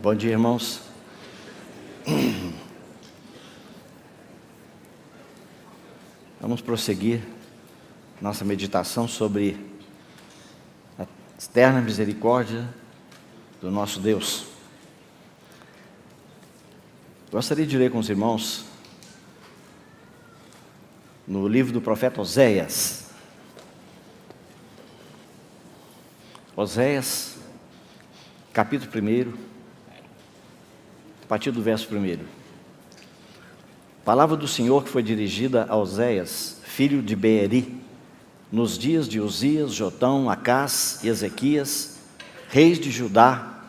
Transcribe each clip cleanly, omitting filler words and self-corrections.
Bom dia, irmãos. Vamos prosseguir nossa meditação sobre a eterna misericórdia do nosso Deus. Gostaria de ler com os irmãos no livro do profeta Oséias. Oséias, capítulo 1, a partir do verso 1. Palavra do Senhor que foi dirigida a Oséias, filho de Beeri, nos dias de Uzias, Jotão, Acás e Ezequias, reis de Judá,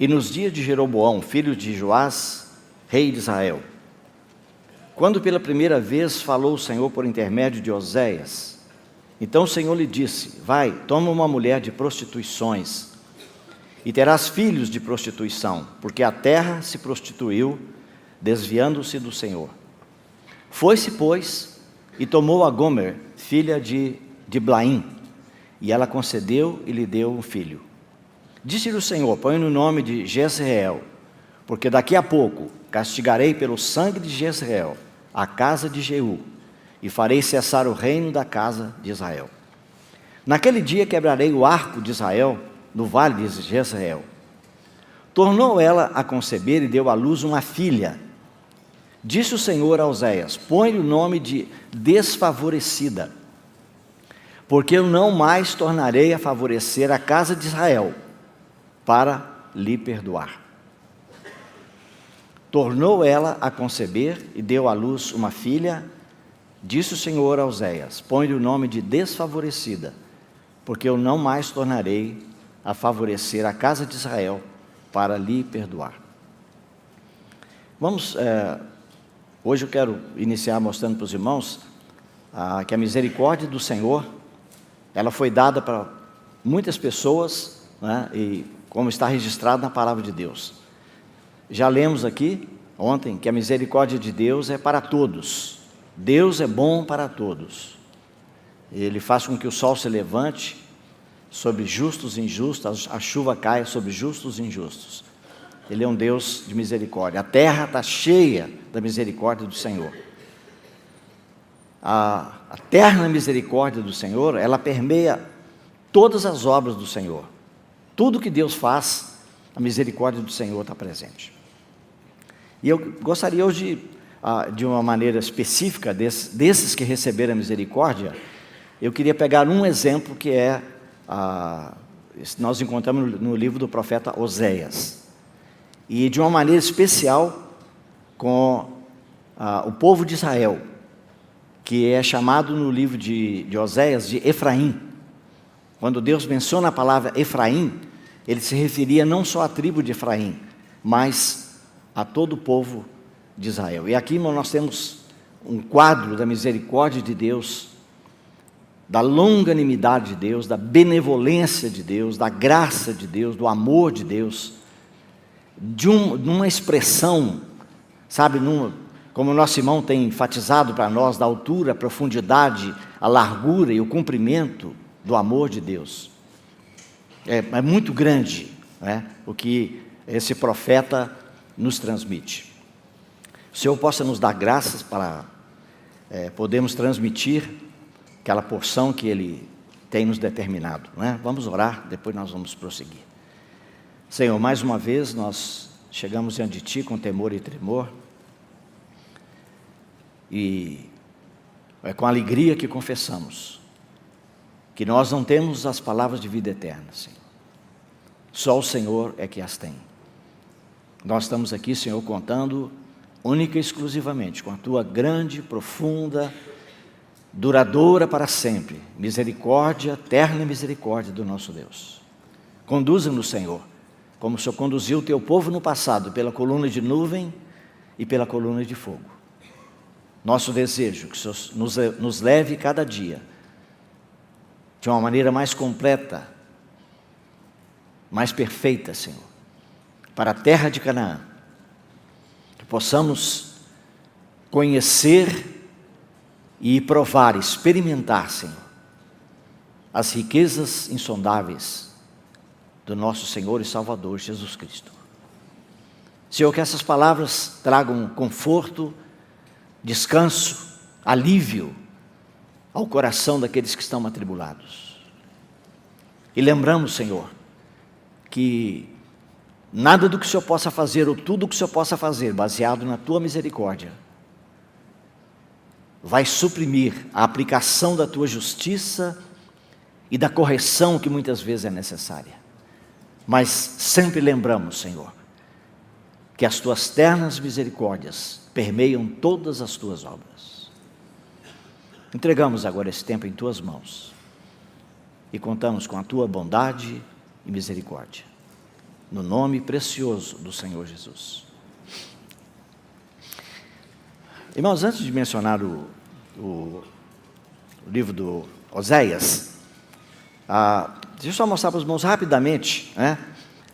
e nos dias de Jeroboão, filho de Joás, rei de Israel. Quando pela primeira vez falou o Senhor por intermédio de Oséias, então o Senhor lhe disse: vai, toma uma mulher de prostituições, e terás filhos de prostituição, porque a terra se prostituiu, desviando-se do Senhor. Foi-se, pois, e tomou a Gomer, filha de Diblaim, e ela concedeu e lhe deu um filho. Disse-lhe o Senhor: põe-lhe o nome de Jezreel, porque daqui a pouco castigarei pelo sangue de Jezreel a casa de Jeú, e farei cessar o reino da casa de Israel. Naquele dia quebrarei o arco de Israel no vale de Jezreel. Tornou ela a conceber e deu à luz uma filha. Disse o Senhor a Oséias: põe-lhe o nome de desfavorecida, porque eu não mais tornarei a favorecer a casa de Israel para lhe perdoar. Tornou ela a conceber e deu à luz uma filha. Disse o Senhor a Oséias: põe-lhe o nome de desfavorecida, porque eu não mais tornarei a favorecer a casa de Israel para lhe perdoar. Hoje eu quero iniciar mostrando para os irmãos que a misericórdia do Senhor, ela foi dada para muitas pessoas, né, e como está registrado na palavra de Deus. Já lemos aqui ontem que a misericórdia de Deus é para todos. Deus é bom para todos. Ele faz com que o sol se levante sobre justos e injustos, a chuva caia sobre justos e injustos. Ele é um Deus de misericórdia. A terra está cheia da misericórdia do Senhor. A eterna misericórdia do Senhor, ela permeia todas as obras do Senhor. Tudo que Deus faz, a misericórdia do Senhor está presente. E eu gostaria hoje, de uma maneira específica, desses que receberam a misericórdia, eu queria pegar um exemplo que nós encontramos no livro do profeta Oséias, e de uma maneira especial com o povo de Israel, que é chamado no livro de Oséias de Efraim. Quando Deus menciona a palavra Efraim, ele se referia não só à tribo de Efraim, mas a todo o povo de Israel. E aqui nós temos um quadro da misericórdia de Deus, da longanimidade de Deus, da benevolência de Deus, da graça de Deus, do amor de Deus, de uma expressão, sabe, como o nosso irmão tem enfatizado para nós, da altura, a profundidade, a largura e o comprimento do amor de Deus. É muito grande, né, o que esse profeta nos transmite. O Senhor possa nos dar graças para podermos transmitir aquela porção que Ele tem nos determinado, né? Vamos orar, depois nós vamos prosseguir. Senhor, mais uma vez nós chegamos diante de Ti com temor e tremor, e é com alegria que confessamos que nós não temos as palavras de vida eterna, Senhor. Só o Senhor é que as tem. Nós estamos aqui, Senhor, contando única e exclusivamente com a Tua grande, profunda, duradoura para sempre, misericórdia, eterna misericórdia do nosso Deus. Conduza-nos, Senhor, como o Senhor conduziu o Teu povo no passado, pela coluna de nuvem e pela coluna de fogo. Nosso desejo, que o Senhor nos leve cada dia, de uma maneira mais completa, mais perfeita, Senhor, para a terra de Canaã, que possamos conhecer e provar, experimentar, Senhor, as riquezas insondáveis do nosso Senhor e Salvador Jesus Cristo. Senhor, que essas palavras tragam conforto, descanso, alívio ao coração daqueles que estão atribulados. E lembramos, Senhor, que nada do que o Senhor possa fazer, ou tudo o que o Senhor possa fazer, baseado na Tua misericórdia, vai suprimir a aplicação da Tua justiça e da correção que muitas vezes é necessária. Mas sempre lembramos, Senhor, que as Tuas ternas misericórdias permeiam todas as Tuas obras. Entregamos agora esse tempo em Tuas mãos e contamos com a Tua bondade e misericórdia, no nome precioso do Senhor Jesus. Irmãos, antes de mencionar o livro do Oséias, deixa eu só mostrar para os irmãos rapidamente, né?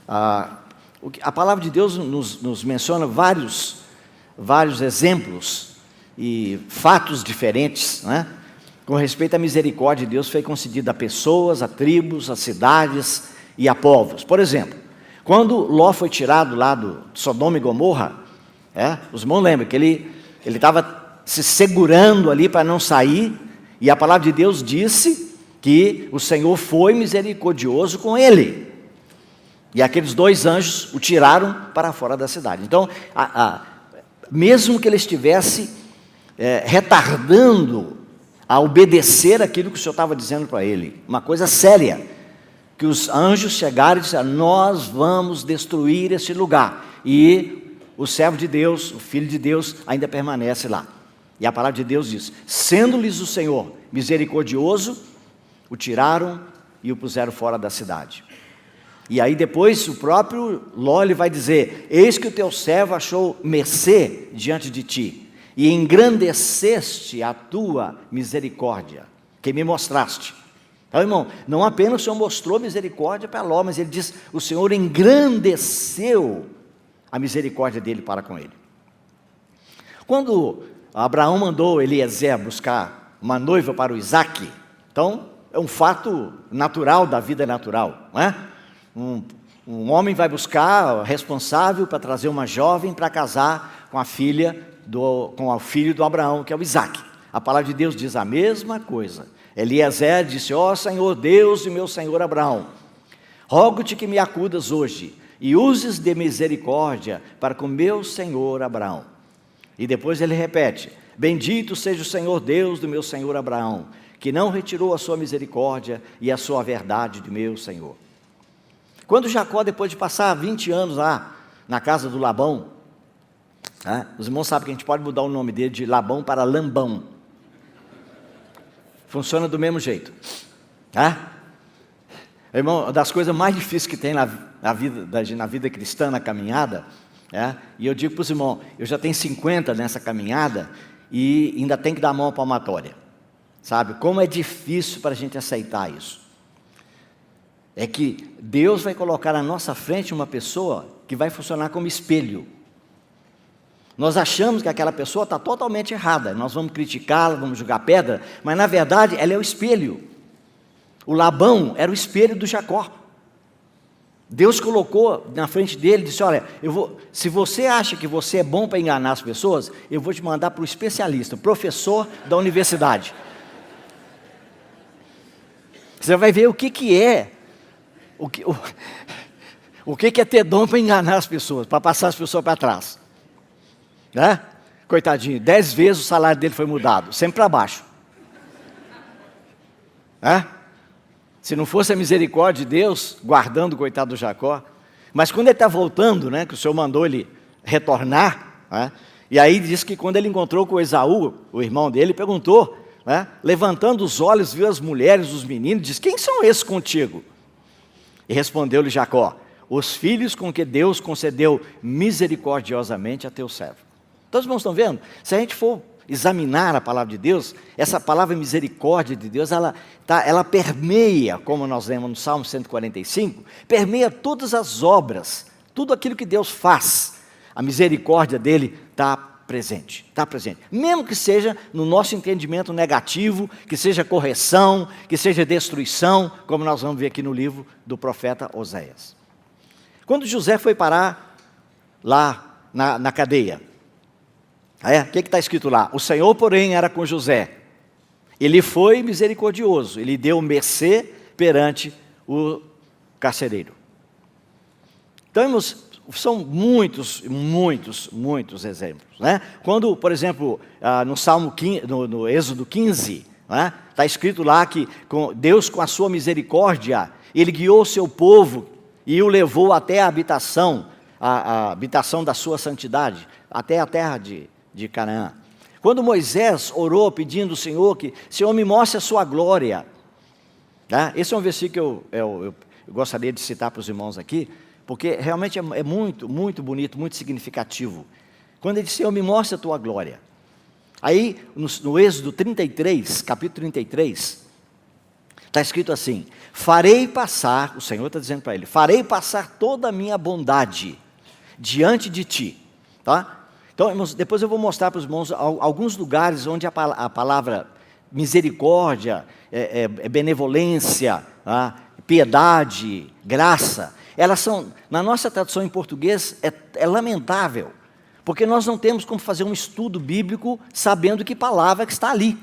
A palavra de Deus nos menciona vários exemplos e fatos diferentes, né? Com respeito à misericórdia de Deus, foi concedida a pessoas, a tribos, a cidades e a povos. Por exemplo, quando Ló foi tirado lá do Sodoma e Gomorra, os irmãos lembram que ele estava se segurando ali para não sair, e a palavra de Deus disse que o Senhor foi misericordioso com ele, e aqueles 2 anjos o tiraram para fora da cidade. Então, mesmo que ele estivesse retardando a obedecer aquilo que o Senhor estava dizendo para ele, uma coisa séria, que os anjos chegaram e disseram: nós vamos destruir esse lugar, e o servo de Deus, o Filho de Deus, ainda permanece lá. E a palavra de Deus diz: sendo-lhes o Senhor misericordioso, o tiraram e o puseram fora da cidade. E aí depois o próprio Ló vai dizer: eis que o teu servo achou mercê diante de ti, e engrandeceste a tua misericórdia, que me mostraste. Então, irmão, não apenas o Senhor mostrou misericórdia para Ló, mas ele diz: o Senhor engrandeceu a misericórdia dele para com ele. Quando Abraão mandou Eliezer buscar uma noiva para o Isaque, então é um fato natural da vida natural, não é? Um homem vai buscar responsável para trazer uma jovem para casar com com o filho do Abraão, que é o Isaque. A palavra de Deus diz a mesma coisa. Eliezer disse: ó Senhor Deus e meu Senhor Abraão, rogo-te que me acudas hoje e uses de misericórdia para com meu Senhor Abraão. E depois ele repete: bendito seja o Senhor Deus do meu Senhor Abraão, que não retirou a sua misericórdia e a sua verdade de meu Senhor. Quando Jacó, depois de passar 20 anos lá na casa do Labão, os irmãos sabem que a gente pode mudar o nome dele de Labão para Lambão. Funciona do mesmo jeito. Irmão, uma das coisas mais difíceis que tem na vida cristã, na caminhada, e eu digo para os irmãos, eu já tenho 50 nessa caminhada e ainda tenho que dar a mão à palmatória. Sabe, como é difícil para a gente aceitar isso. É que Deus vai colocar na nossa frente uma pessoa que vai funcionar como espelho. Nós achamos que aquela pessoa está totalmente errada, nós vamos criticá-la, vamos jogar pedra, mas na verdade ela é o espelho. O Labão era o espelho do Jacó. Deus colocou na frente dele e disse: olha, se você acha que você é bom para enganar as pessoas, eu vou te mandar para o especialista, o professor da universidade. Você vai ver o que é ter dom para enganar as pessoas, para passar as pessoas para trás. Coitadinho, 10 vezes o salário dele foi mudado, sempre para baixo. Se não fosse a misericórdia de Deus, guardando o coitado do Jacó. Mas quando ele está voltando, que o Senhor mandou ele retornar, e aí diz que quando ele encontrou com Esaú, o irmão dele, perguntou, levantando os olhos, viu as mulheres, os meninos, diz: quem são esses contigo? E respondeu-lhe Jacó: os filhos com que Deus concedeu misericordiosamente a teu servo. Todos os irmãos estão vendo? Se a gente for examinar a palavra de Deus, essa palavra misericórdia de Deus, ela permeia, como nós lemos no Salmo 145, permeia todas as obras, tudo aquilo que Deus faz. A misericórdia dele está presente, mesmo que seja no nosso entendimento negativo, que seja correção, que seja destruição, como nós vamos ver aqui no livro do profeta Oséias. Quando José foi parar lá na cadeia. O que está escrito lá? O Senhor, porém, era com José. Ele foi misericordioso, ele deu mercê perante o carcereiro. Então, irmãos, são muitos exemplos, né? Quando, por exemplo, no Salmo 15, no Êxodo 15, está escrito lá que Deus, com a sua misericórdia, Ele guiou o seu povo e o levou até a habitação da sua santidade, até a terra de Canaã. Quando Moisés orou pedindo ao Senhor que, Senhor, me mostre a sua glória. Esse é um versículo que eu gostaria de citar para os irmãos aqui, porque realmente é muito bonito, muito significativo. Quando ele disse, Senhor, me mostre a tua glória. Aí, no Êxodo 33, capítulo 33, está escrito assim, farei passar, o Senhor está dizendo para ele, farei passar toda a minha bondade diante de ti. Tá? Então, irmãos, depois eu vou mostrar para os irmãos alguns lugares onde a palavra misericórdia, benevolência, piedade, graça, elas são, na nossa tradução em português, é lamentável, porque nós não temos como fazer um estudo bíblico sabendo que palavra que está ali.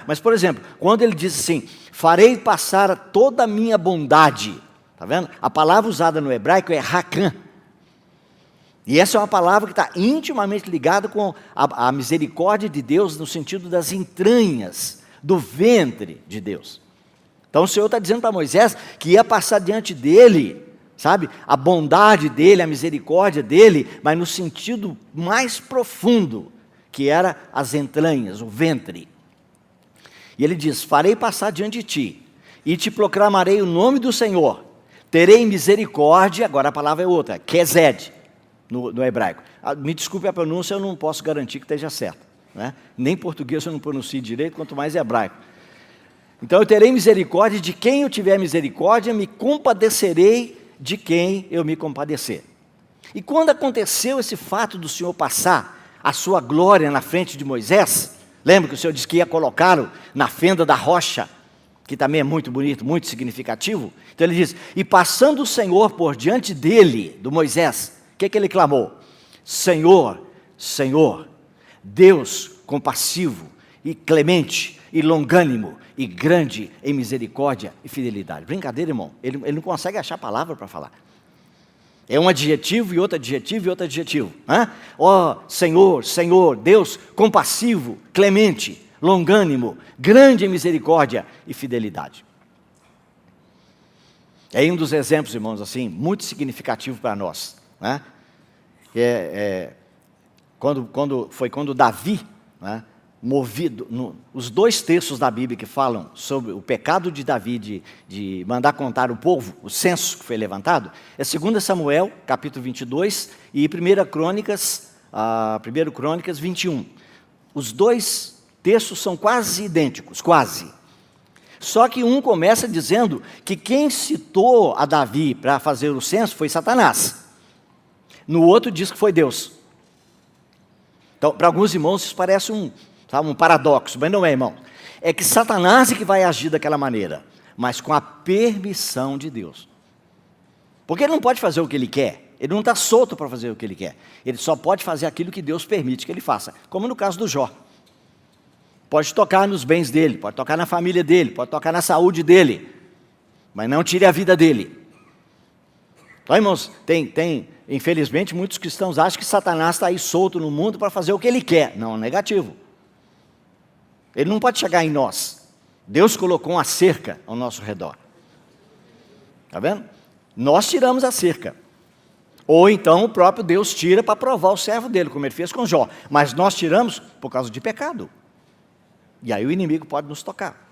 Mas, por exemplo, quando ele diz assim, farei passar toda a minha bondade, está vendo? A palavra usada no hebraico é rakan. E essa é uma palavra que está intimamente ligada com a misericórdia de Deus no sentido das entranhas, do ventre de Deus. Então o Senhor está dizendo para Moisés que ia passar diante dele, sabe, a bondade dele, a misericórdia dele, mas no sentido mais profundo, que era as entranhas, o ventre. E ele diz, farei passar diante de ti, e te proclamarei o nome do Senhor, terei misericórdia, agora a palavra é outra, Kesed, no hebraico. Me desculpe a pronúncia, eu não posso garantir que esteja certo, né? Nem português eu não pronuncio direito, quanto mais hebraico. Então eu terei misericórdia de quem eu tiver misericórdia, me compadecerei de quem eu me compadecer. E quando aconteceu esse fato do Senhor passar a sua glória na frente de Moisés, lembra que o Senhor disse que ia colocá-lo na fenda da rocha, que também é muito bonito, muito significativo? Então ele diz, e passando o Senhor por diante dele, do Moisés, o que ele clamou? Senhor, Senhor, Deus compassivo e clemente e longânimo e grande em misericórdia e fidelidade. Brincadeira, irmão, ele não consegue achar palavra para falar. É um adjetivo e outro adjetivo e outro adjetivo. Ó Senhor, Senhor, Deus compassivo, clemente, longânimo, grande em misericórdia e fidelidade. É um dos exemplos, irmãos, assim, muito significativo para nós. Quando Davi, movido, os dois textos da Bíblia que falam sobre o pecado de Davi de mandar contar o povo, o censo que foi levantado, é 2 Samuel, capítulo 22, e 1 Crônicas 21. Os dois textos são quase idênticos, quase. Só que um começa dizendo que quem citou a Davi para fazer o censo foi Satanás. No outro diz que foi Deus. Então, para alguns irmãos isso parece um paradoxo, mas não é, irmão. É que Satanás é que vai agir daquela maneira, mas com a permissão de Deus. Porque ele não pode fazer o que ele quer, ele não está solto para fazer o que ele quer. Ele só pode fazer aquilo que Deus permite que ele faça, como no caso do Jó. Pode tocar nos bens dele, pode tocar na família dele, pode tocar na saúde dele, mas não tire a vida dele. Então, irmãos, infelizmente, muitos cristãos acham que Satanás está aí solto no mundo para fazer o que ele quer. Não, negativo. Ele não pode chegar em nós. Deus colocou uma cerca ao nosso redor. Está vendo? Nós tiramos a cerca. Ou então o próprio Deus tira para provar o servo dele, como ele fez com Jó. Mas nós tiramos por causa de pecado. E aí o inimigo pode nos tocar.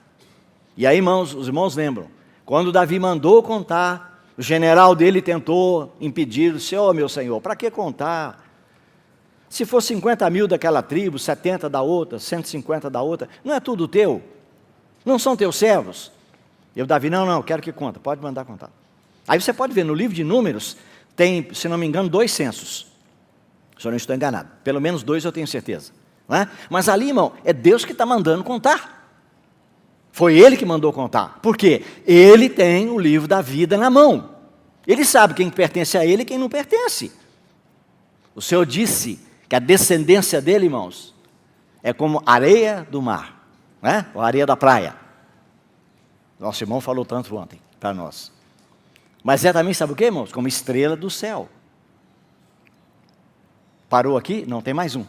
E aí, irmãos, os irmãos lembram, quando Davi mandou contar, o general dele tentou impedir, Senhor, meu Senhor, para que contar? Se for 50 mil daquela tribo, 70 da outra, 150 da outra, não é tudo teu? Não são teus servos? E o Davi, não, quero que conta, pode mandar contar. Aí você pode ver, no livro de Números, tem, se não me engano, 2 censos. Se eu não estou enganado, pelo menos 2 eu tenho certeza. Não é? Mas ali, irmão, é Deus que está mandando contar. Foi Ele que mandou contar. Por quê? Ele tem o livro da vida na mão. Ele sabe quem pertence a Ele e quem não pertence. O Senhor disse que a descendência dele, irmãos, é como areia do mar, né? Ou areia da praia. Nosso irmão falou tanto ontem para nós. Mas é também, sabe o que, irmãos? Como estrela do céu. Parou aqui? Não, tem mais um.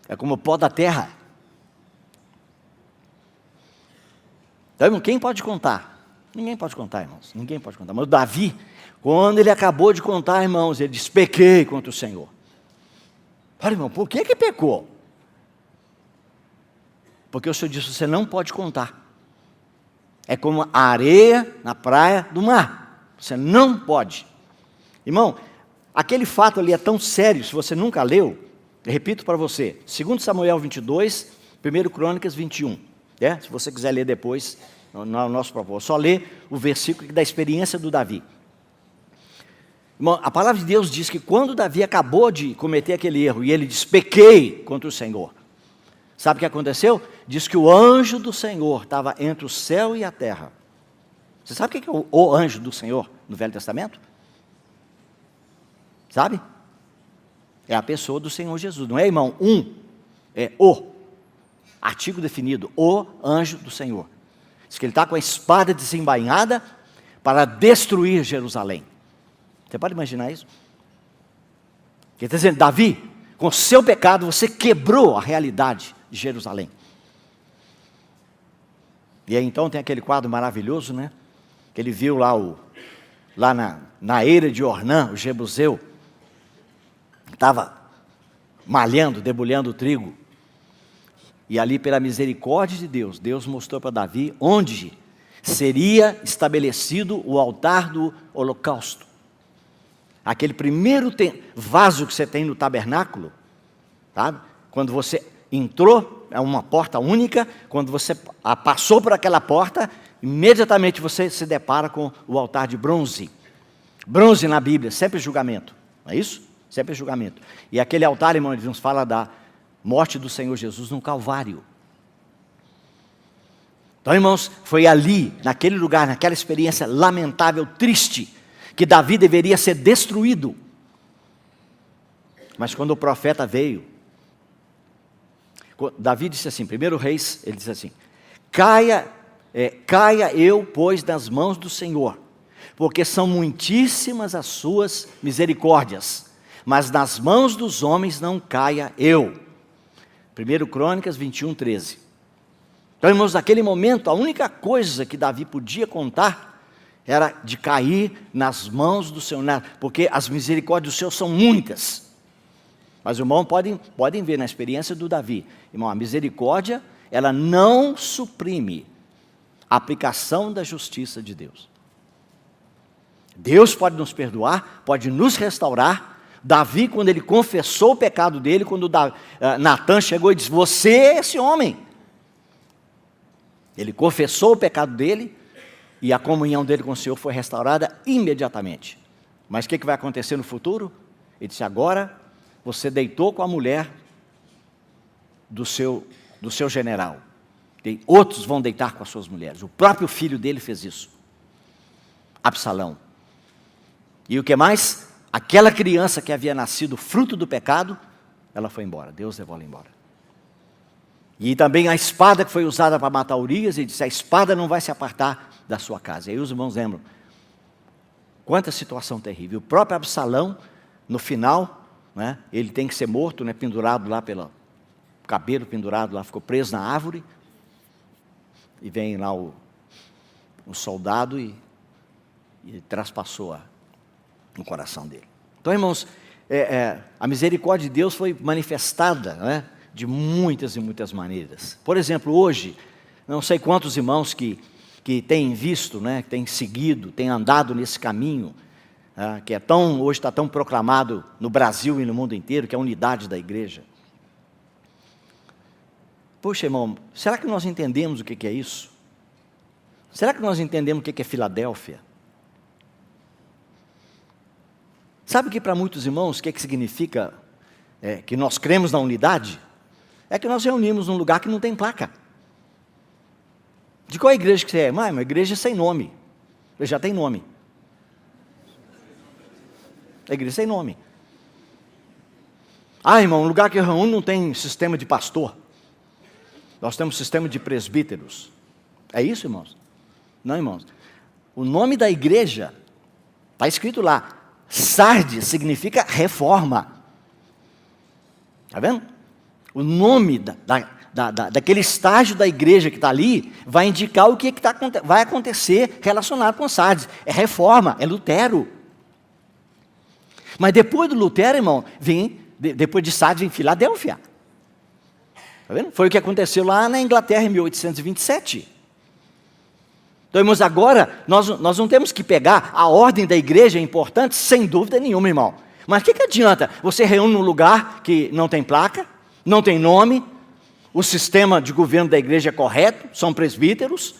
É como o pó da terra. Então, irmão, quem pode contar? Ninguém pode contar, irmãos. Ninguém pode contar. Mas o Davi, quando ele acabou de contar, irmãos, ele disse: pequei contra o Senhor. Olha, irmão, por que pecou? Porque o Senhor disse: você não pode contar. É como a areia na praia do mar. Você não pode. Irmão, aquele fato ali é tão sério, se você nunca leu, eu repito para você, 2 Samuel 22, 1 Crônicas 21. Se você quiser ler depois, no nosso propósito, só lê o versículo da experiência do Davi. Irmão, a palavra de Deus diz que quando Davi acabou de cometer aquele erro, e ele disse: pequei contra o Senhor. Sabe o que aconteceu? Diz que o anjo do Senhor estava entre o céu e a terra. Você sabe o que é o anjo do Senhor no Velho Testamento? Sabe? É a pessoa do Senhor Jesus. Não é, irmão? É o. Artigo definido. O anjo do Senhor. Diz que ele está com a espada desembainhada para destruir Jerusalém. Você pode imaginar isso? Ele está dizendo: Davi, com o seu pecado você quebrou a realidade de Jerusalém. E aí então tem aquele quadro maravilhoso, né? Que ele viu lá na eira de Ornã, o Jebuseu, estava malhando, debulhando o trigo. E ali, pela misericórdia de Deus, Deus mostrou para Davi onde seria estabelecido o altar do holocausto. Aquele primeiro vaso que você tem no tabernáculo, sabe? Quando você entrou, é uma porta única, quando você passou por aquela porta, imediatamente você se depara com o altar de bronze. Bronze na Bíblia, sempre julgamento, não é isso? Sempre julgamento. E aquele altar, irmão, ele nos fala da morte do Senhor Jesus no Calvário. Então, irmãos, foi ali, naquele lugar, naquela experiência lamentável, triste, que Davi deveria ser destruído. Mas quando o profeta veio, Davi disse assim, 1 Reis, ele disse assim: caia eu, pois, nas mãos do Senhor, porque são muitíssimas as suas misericórdias, mas nas mãos dos homens não caia eu. 1 Crônicas 21, 13. Então, irmãos, naquele momento, a única coisa que Davi podia contar era de cair nas mãos do Senhor, porque as misericórdias do Senhor são muitas. Mas, irmão, podem ver na experiência do Davi, irmão, a misericórdia, ela não suprime a aplicação da justiça de Deus. Deus pode nos perdoar, pode nos restaurar. Davi, quando ele confessou o pecado dele, quando Natã chegou e disse: você é esse homem. Ele confessou o pecado dele e a comunhão dele com o Senhor foi restaurada imediatamente. Mas o que vai acontecer no futuro? Ele disse: agora você deitou com a mulher do seu general. E outros vão deitar com as suas mulheres. O próprio filho dele fez isso, Absalão. E o que mais? Aquela criança que havia nascido fruto do pecado, ela foi embora, Deus levou ela embora. E também a espada que foi usada para matar Urias, ele disse: a espada não vai se apartar da sua casa. E aí os irmãos lembram, quanta situação terrível. O próprio Absalão, no final, né, ele tem que ser morto, né, pendurado lá pelo cabelo, pendurado lá, ficou preso na árvore. E vem lá o soldado e traspassou no coração dele. Então, irmãos, a misericórdia de Deus foi manifestada, né, de muitas e muitas maneiras. Por exemplo, hoje, não sei quantos irmãos que têm visto, né, que têm seguido, têm andado nesse caminho, que hoje está tão proclamado no Brasil e no mundo inteiro, que é a unidade da igreja. Poxa, irmão, será que nós entendemos o que é isso? Será que nós entendemos o que é Filadélfia? Sabe que para muitos irmãos, o que significa que nós cremos na unidade? É que nós reunimos num lugar que não tem placa. De qual igreja que você é? Uma igreja sem nome. Já tem nome. A igreja sem nome. Ah, irmão, um lugar que eu reúno não tem sistema de pastor. Nós temos sistema de presbíteros. É isso, irmãos? Não, irmãos. O nome da igreja, está escrito lá, Sardes significa reforma. Está vendo? O nome daquele estágio da igreja que está ali vai indicar o que vai acontecer relacionado com Sardes. É reforma, é Lutero. Mas depois do Lutero, irmão, depois de Sardes vem Filadélfia. Está vendo? Foi o que aconteceu lá na Inglaterra em 1827. Então, irmãos, agora nós não temos que pegar a ordem da igreja, é importante, sem dúvida nenhuma, irmão. Mas o que adianta? Você reúne num lugar que não tem placa, não tem nome, o sistema de governo da igreja é correto, são presbíteros,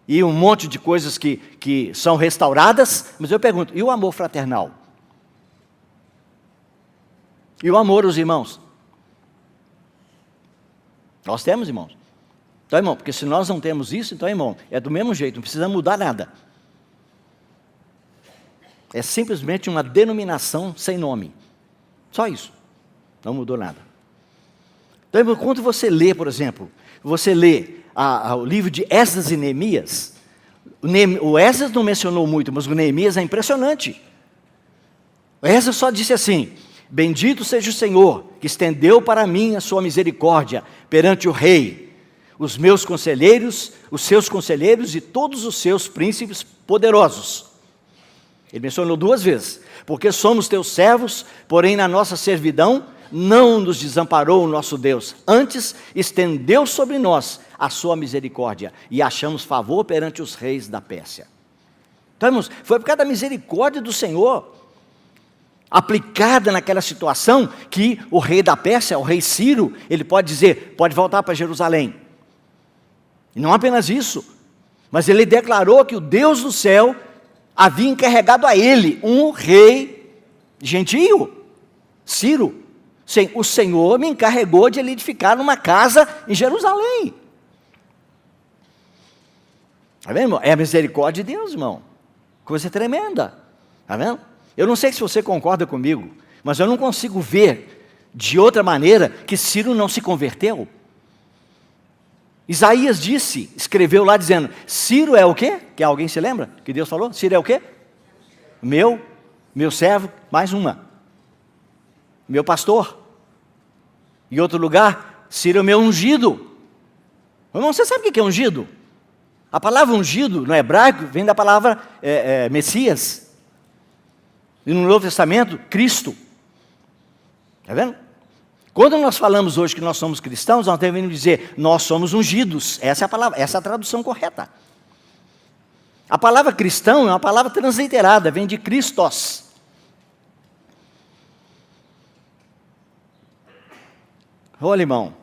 e um monte de coisas que são restauradas, mas eu pergunto, e o amor fraternal? E o amor aos irmãos? Nós temos, irmãos. Então, irmão, porque se nós não temos isso, então, irmão, é do mesmo jeito, não precisa mudar nada. É simplesmente uma denominação sem nome. Só isso. Não mudou nada. Então, irmão, quando você lê, por exemplo, você lê o livro de Esdras e Neemias, o Esdras não mencionou muito, mas o Neemias é impressionante. O Esdras só disse assim: bendito seja o Senhor, que estendeu para mim a sua misericórdia perante o rei, os meus conselheiros, os seus conselheiros e todos os seus príncipes poderosos. Ele mencionou 2 vezes. Porque somos teus servos, porém na nossa servidão não nos desamparou o nosso Deus. Antes estendeu sobre nós a sua misericórdia e achamos favor perante os reis da Pérsia. Então, irmãos, foi por causa da misericórdia do Senhor aplicada naquela situação que o rei da Pérsia, o rei Ciro, ele pode dizer, pode voltar para Jerusalém. E não apenas isso, mas ele declarou que o Deus do céu havia encarregado a ele um rei gentio, Ciro. Sim, o Senhor me encarregou de ele edificar uma casa em Jerusalém. Está vendo, irmão? É a misericórdia de Deus, irmão. Coisa tremenda. Está vendo? Eu não sei se você concorda comigo, mas eu não consigo ver de outra maneira que Ciro não se converteu. Isaías escreveu lá dizendo, Ciro é o quê? Que alguém se lembra? Que Deus falou? Ciro é o quê? Meu servo, mais uma. Meu pastor. Em outro lugar, Ciro é meu ungido. Irmão, você sabe o que é ungido? A palavra ungido, no hebraico, vem da palavra Messias. E no Novo Testamento, Cristo. Está vendo? Quando nós falamos hoje que nós somos cristãos, nós devemos dizer, nós somos ungidos. Essa é a palavra, essa é a tradução correta. A palavra cristão é uma palavra transliterada, vem de Christos. Olha, irmão,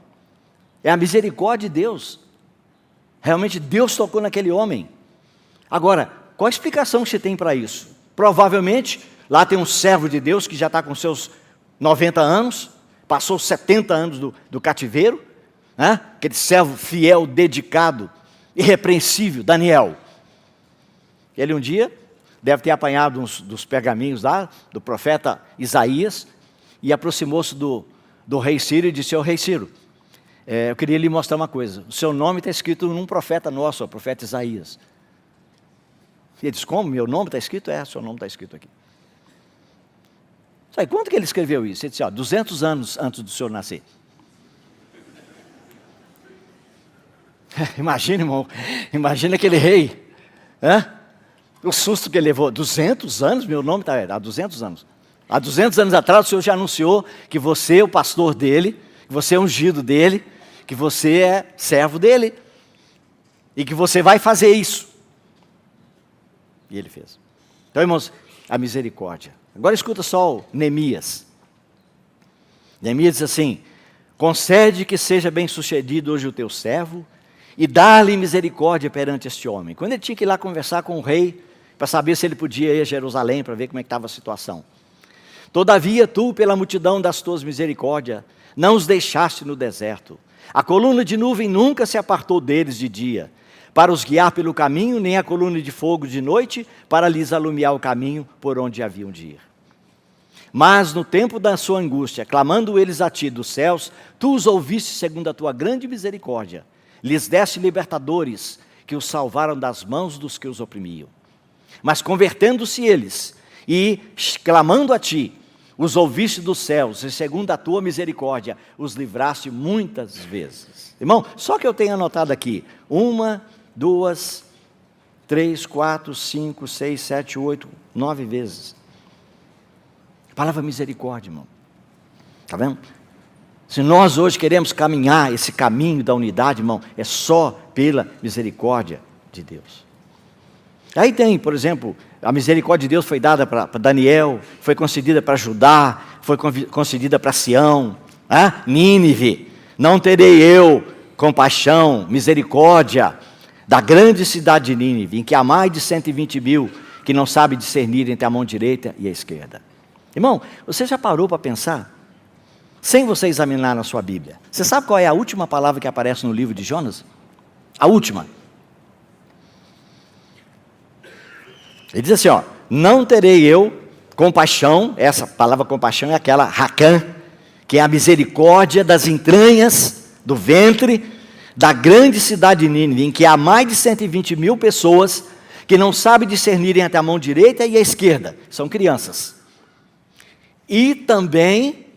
é a misericórdia de Deus. Realmente Deus tocou naquele homem. Agora, qual a explicação que você tem para isso? Provavelmente, lá tem um servo de Deus que já está com seus 90 anos, passou 70 anos do cativeiro, né? Aquele servo fiel, dedicado, irrepreensível, Daniel. Ele um dia deve ter apanhado uns dos pergaminhos lá, do profeta Isaías, e aproximou-se do rei Ciro e disse, ô rei Ciro, eu queria lhe mostrar uma coisa, o seu nome está escrito num profeta nosso, o profeta Isaías. E ele disse, como? Meu nome está escrito? Seu nome está escrito aqui. Sabe quando que ele escreveu isso? Ele disse, 200 anos antes do senhor nascer. Imagina, irmão, imagina aquele rei, o susto que ele levou. 200 anos? Meu nome está há 200 anos. Há 200 anos atrás o Senhor já anunciou que você é o pastor dele, que você é ungido dele, que você é servo dele, e que você vai fazer isso. E ele fez. Então, irmãos, a misericórdia. Agora escuta só o Neemias. Neemias diz assim, concede que seja bem sucedido hoje o teu servo, e dá-lhe misericórdia perante este homem. Quando ele tinha que ir lá conversar com o rei, para saber se ele podia ir a Jerusalém, para ver como é que estava a situação. Todavia tu, pela multidão das tuas misericórdias, não os deixaste no deserto. A coluna de nuvem nunca se apartou deles de dia, para os guiar pelo caminho, nem a coluna de fogo de noite, para lhes alumiar o caminho por onde haviam de ir. Mas no tempo da sua angústia, clamando eles a ti dos céus, tu os ouviste segundo a tua grande misericórdia. Lhes deste libertadores, que os salvaram das mãos dos que os oprimiam. Mas convertendo-se eles e clamando a ti, os ouviste dos céus, e segundo a tua misericórdia, os livraste muitas vezes. Irmão, só que eu tenho anotado aqui, 1, 2, 3, 4, 5, 6, 7, 8, 9 vezes. A palavra misericórdia, irmão. Está vendo? Se nós hoje queremos caminhar esse caminho da unidade, irmão, é só pela misericórdia de Deus. Aí tem, por exemplo, a misericórdia de Deus foi dada para Daniel, foi concedida para Judá, foi concedida para Sião, Nínive. Não terei eu compaixão, misericórdia da grande cidade de Nínive, em que há mais de 120 mil que não sabe discernir entre a mão direita e a esquerda. Irmão, você já parou para pensar? Sem você examinar na sua Bíblia. Você sabe qual é a última palavra que aparece no livro de Jonas? A última. Ele diz assim, não terei eu compaixão, essa palavra compaixão é aquela racan, que é a misericórdia das entranhas, do ventre, da grande cidade de Nínive, em que há mais de 120 mil pessoas que não sabem discernir entre a mão direita e a esquerda, são crianças. E também,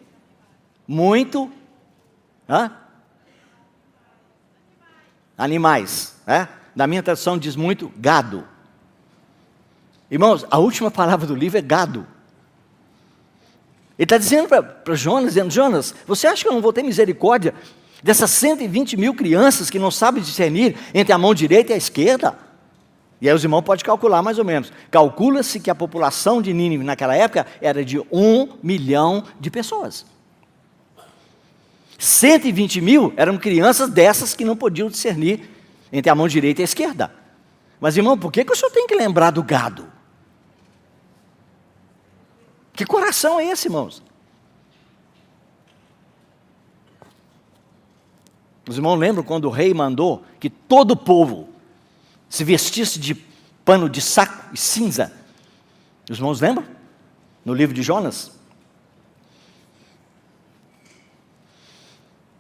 muito, animais, na minha tradução diz muito, gado. Irmãos, a última palavra do livro é gado. Ele está dizendo para Jonas, Jonas, você acha que eu não vou ter misericórdia dessas 120 mil crianças que não sabem discernir entre a mão direita e a esquerda? E aí os irmãos podem calcular mais ou menos. Calcula-se que a população de Nínive naquela época era de 1 milhão de pessoas. 120 mil eram crianças dessas que não podiam discernir entre a mão direita e a esquerda. Mas irmão, por que o senhor tem que lembrar do gado? Que coração é esse, irmãos? Os irmãos lembram quando o rei mandou que todo o povo se vestisse de pano de saco e cinza? Os irmãos lembram? No livro de Jonas.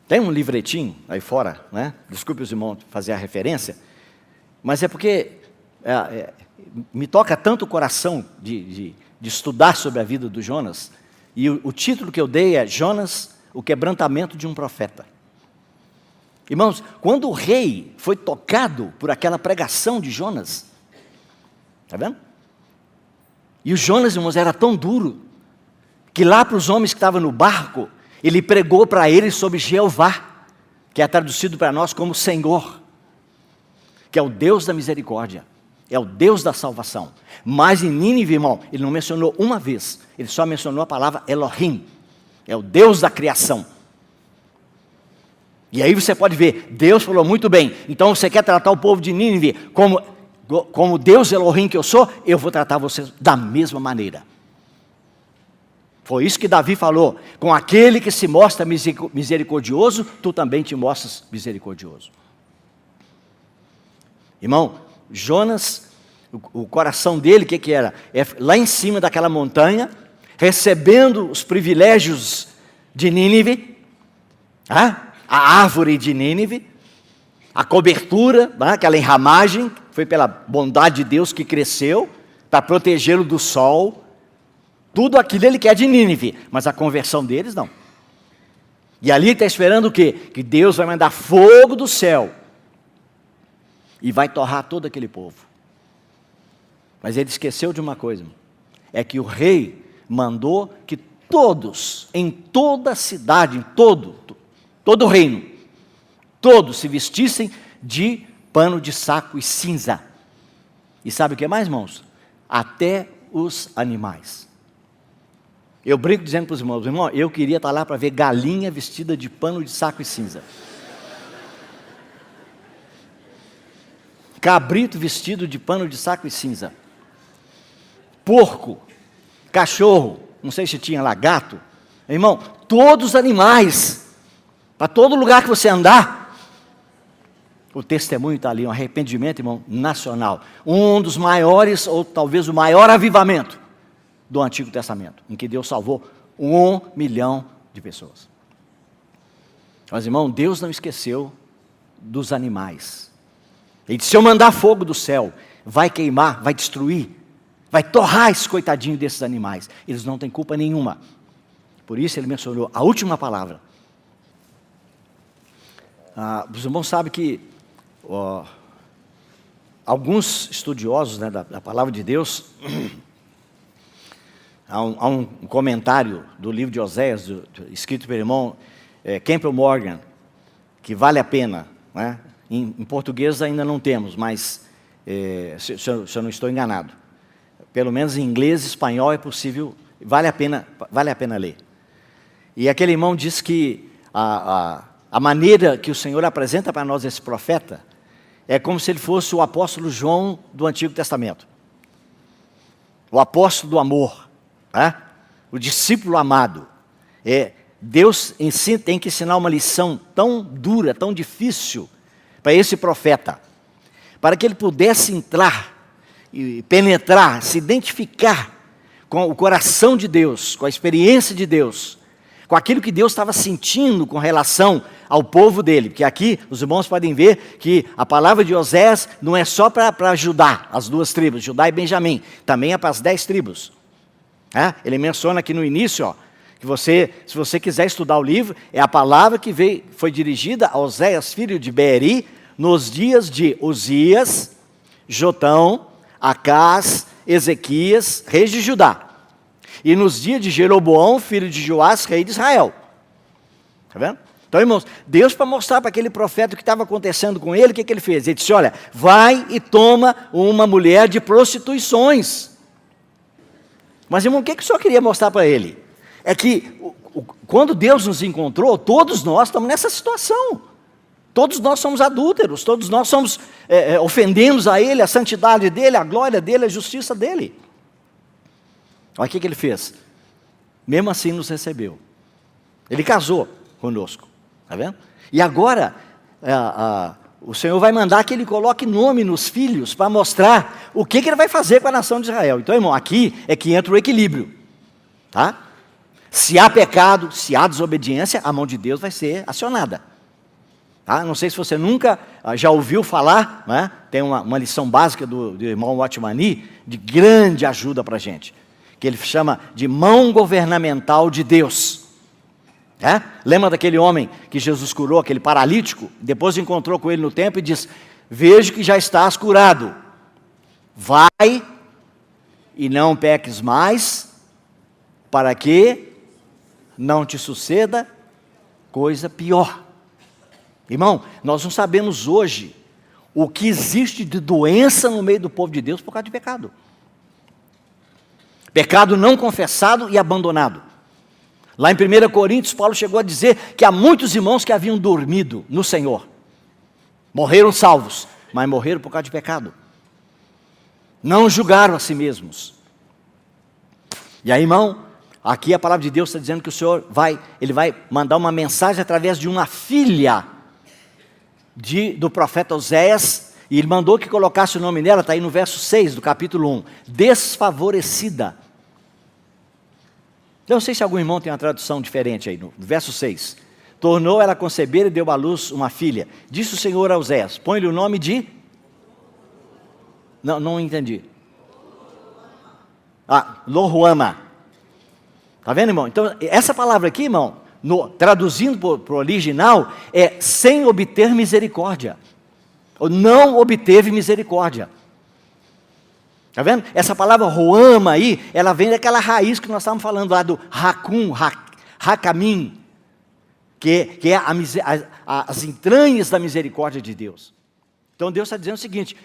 Tem um livretinho aí fora, né? Desculpe os irmãos fazer a referência, mas é porque me toca tanto o coração de estudar sobre a vida do Jonas, e o título que eu dei é Jonas, o quebrantamento de um profeta. Irmãos, quando o rei foi tocado por aquela pregação de Jonas, está vendo? E o Jonas, irmãos, era tão duro, que lá para os homens que estavam no barco, ele pregou para eles sobre Jeová, que é traduzido para nós como Senhor, que é o Deus da misericórdia, é o Deus da salvação. Mas em Nínive, irmão, ele não mencionou uma vez, ele só mencionou a palavra Elohim, é o Deus da criação. E aí você pode ver, Deus falou muito bem, então você quer tratar o povo de Nínive como Deus Elohim que eu sou, eu vou tratar vocês da mesma maneira. Foi isso que Davi falou, com aquele que se mostra misericordioso, tu também te mostras misericordioso. Irmão, Jonas, o coração dele, o que era? É lá em cima daquela montanha, recebendo os privilégios de Nínive, a árvore de Nínive, a cobertura, aquela enramagem, foi pela bondade de Deus que cresceu, para protegê-lo do sol. Tudo aquilo ele quer de Nínive, mas a conversão deles não. E ali está esperando o quê? Que Deus vai mandar fogo do céu e vai torrar todo aquele povo. Mas ele esqueceu de uma coisa, é que o rei mandou que todos, em toda a cidade, em todo o reino, todos se vestissem de pano de saco e cinza. E sabe o que mais, irmãos? Até os animais. Eu brinco dizendo para os irmãos, eu queria estar lá para ver galinha vestida de pano de saco e cinza. Cabrito vestido de pano de saco e cinza. Porco, cachorro, não sei se tinha lá, gato. Irmão, todos os animais, para todo lugar que você andar, o testemunho está ali, um arrependimento, irmão, nacional. Um dos maiores, ou talvez o maior avivamento do Antigo Testamento, em que Deus salvou 1 milhão de pessoas. Mas, irmão, Deus não esqueceu dos animais. Ele disse: se eu mandar fogo do céu, vai queimar, vai destruir, vai torrar esse coitadinho desses animais. Eles não têm culpa nenhuma. Por isso ele mencionou a última palavra. Os irmãos sabem que alguns estudiosos, né, da palavra de Deus, há um comentário do livro de Oséias, escrito pelo irmão Campbell Morgan, que vale a pena, né? Em português ainda não temos, mas se eu não estou enganado, pelo menos em inglês e espanhol é possível, vale a pena ler. E aquele irmão diz que a maneira que o Senhor apresenta para nós esse profeta é como se ele fosse o apóstolo João do Antigo Testamento, o apóstolo do amor, né? O discípulo amado. Deus tem que ensinar uma lição tão dura, tão difícil para esse profeta, para que ele pudesse entrar e penetrar, se identificar com o coração de Deus, com a experiência de Deus, com aquilo que Deus estava sentindo com relação ao povo dele. Porque aqui os irmãos podem ver que a palavra de Oséias não é só para Judá, as duas tribos, Judá e Benjamim, também é para as 10 tribos. Ele menciona aqui no início, que se você quiser estudar o livro, é a palavra que foi dirigida a Oséias, filho de Beeri, nos dias de Uzias, Jotão, Acás, Ezequias, reis de Judá, e nos dias de Jeroboão, filho de Joás, rei de Israel. Está vendo? Então, irmãos, Deus, para mostrar para aquele profeta o que estava acontecendo com ele, o que ele fez? Ele disse: olha, vai e toma uma mulher de prostituições. Mas, irmão, o que o Senhor queria mostrar para ele? É que quando Deus nos encontrou, todos nós estamos nessa situação. Todos nós somos adúlteros, todos nós somos ofendemos a Ele, a santidade dEle, a glória dEle, a justiça dEle. Olha o que ele fez. Mesmo assim nos recebeu. Ele casou conosco, está vendo? E agora, o Senhor vai mandar que Ele coloque nome nos filhos, para mostrar o que Ele vai fazer com a nação de Israel. Então, irmão, aqui é que entra o equilíbrio, tá? Se há pecado, se há desobediência, a mão de Deus vai ser acionada. Não sei se você nunca já ouviu falar, né? Tem uma lição básica do irmão Watmani, de grande ajuda para a gente, que ele chama de mão governamental de Deus. Lembra daquele homem que Jesus curou, aquele paralítico? Depois encontrou com ele no templo e diz: vejo que já estás curado, vai e não peques mais, para que não te suceda coisa pior. Irmão, nós não sabemos hoje o que existe de doença no meio do povo de Deus por causa de pecado. Pecado não confessado e abandonado. Lá em 1 Coríntios, Paulo chegou a dizer que há muitos irmãos que haviam dormido no Senhor. Morreram salvos, mas morreram por causa de pecado. Não julgaram a si mesmos. E aí, irmão, aqui a palavra de Deus está dizendo que o Senhor vai mandar uma mensagem através de uma filha do profeta Oséias, e ele mandou que colocasse o nome dela, está aí no verso 6 do capítulo 1, desfavorecida. Eu não sei se algum irmão tem uma tradução diferente aí, no verso 6. Tornou ela a conceber e deu à luz uma filha. Disse o Senhor a Oséias: põe-lhe o nome de... Não entendi. Lohuama. Está vendo, irmão? Então, essa palavra aqui, irmão, traduzindo para o original, é sem obter misericórdia. Ou não obteve misericórdia. Está vendo? Essa palavra Roama aí, ela vem daquela raiz que nós estávamos falando lá do Hakum, Hakamim, que é as entranhas da misericórdia de Deus. Então Deus está dizendo o seguinte,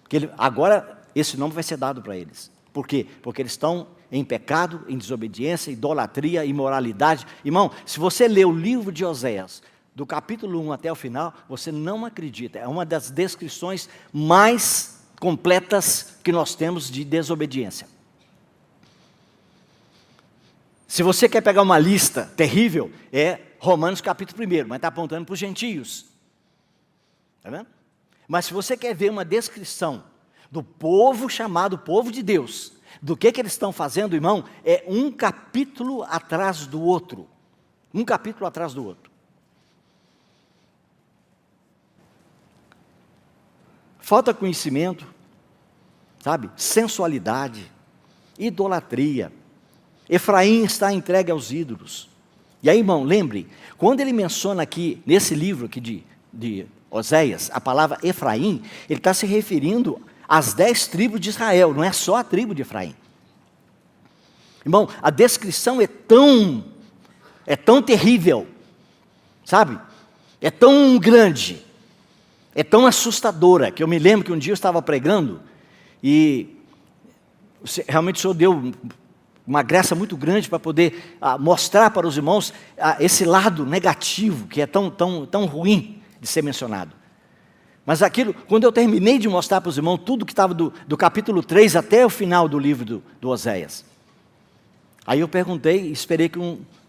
que agora esse nome vai ser dado para eles. Por quê? Porque eles estão em pecado, em desobediência, idolatria, imoralidade. Irmão, se você ler o livro de Oséias, do capítulo 1 até o final, você não acredita. É uma das descrições mais completas que nós temos de desobediência. Se você quer pegar uma lista terrível, é Romanos capítulo 1, mas está apontando para os gentios. Está vendo? Mas se você quer ver uma descrição do povo chamado povo de Deus, do que eles estão fazendo, irmão, é um capítulo atrás do outro. Um capítulo atrás do outro. Falta conhecimento, sabe? Sensualidade, idolatria. Efraim está entregue aos ídolos. E aí, irmão, lembre, quando ele menciona aqui, nesse livro aqui de Oséias, a palavra Efraim, ele está se referindo às 10 tribos de Israel, não é só a tribo de Efraim. Irmão, a descrição é tão terrível, sabe? É tão grande, é tão assustadora, que eu me lembro que um dia eu estava pregando, e realmente o Senhor deu uma graça muito grande para poder mostrar para os irmãos esse lado negativo, que é tão ruim de ser mencionado. Mas aquilo, quando eu terminei de mostrar para os irmãos tudo que estava do capítulo 3 até o final do livro do Oséias, aí eu perguntei e esperei que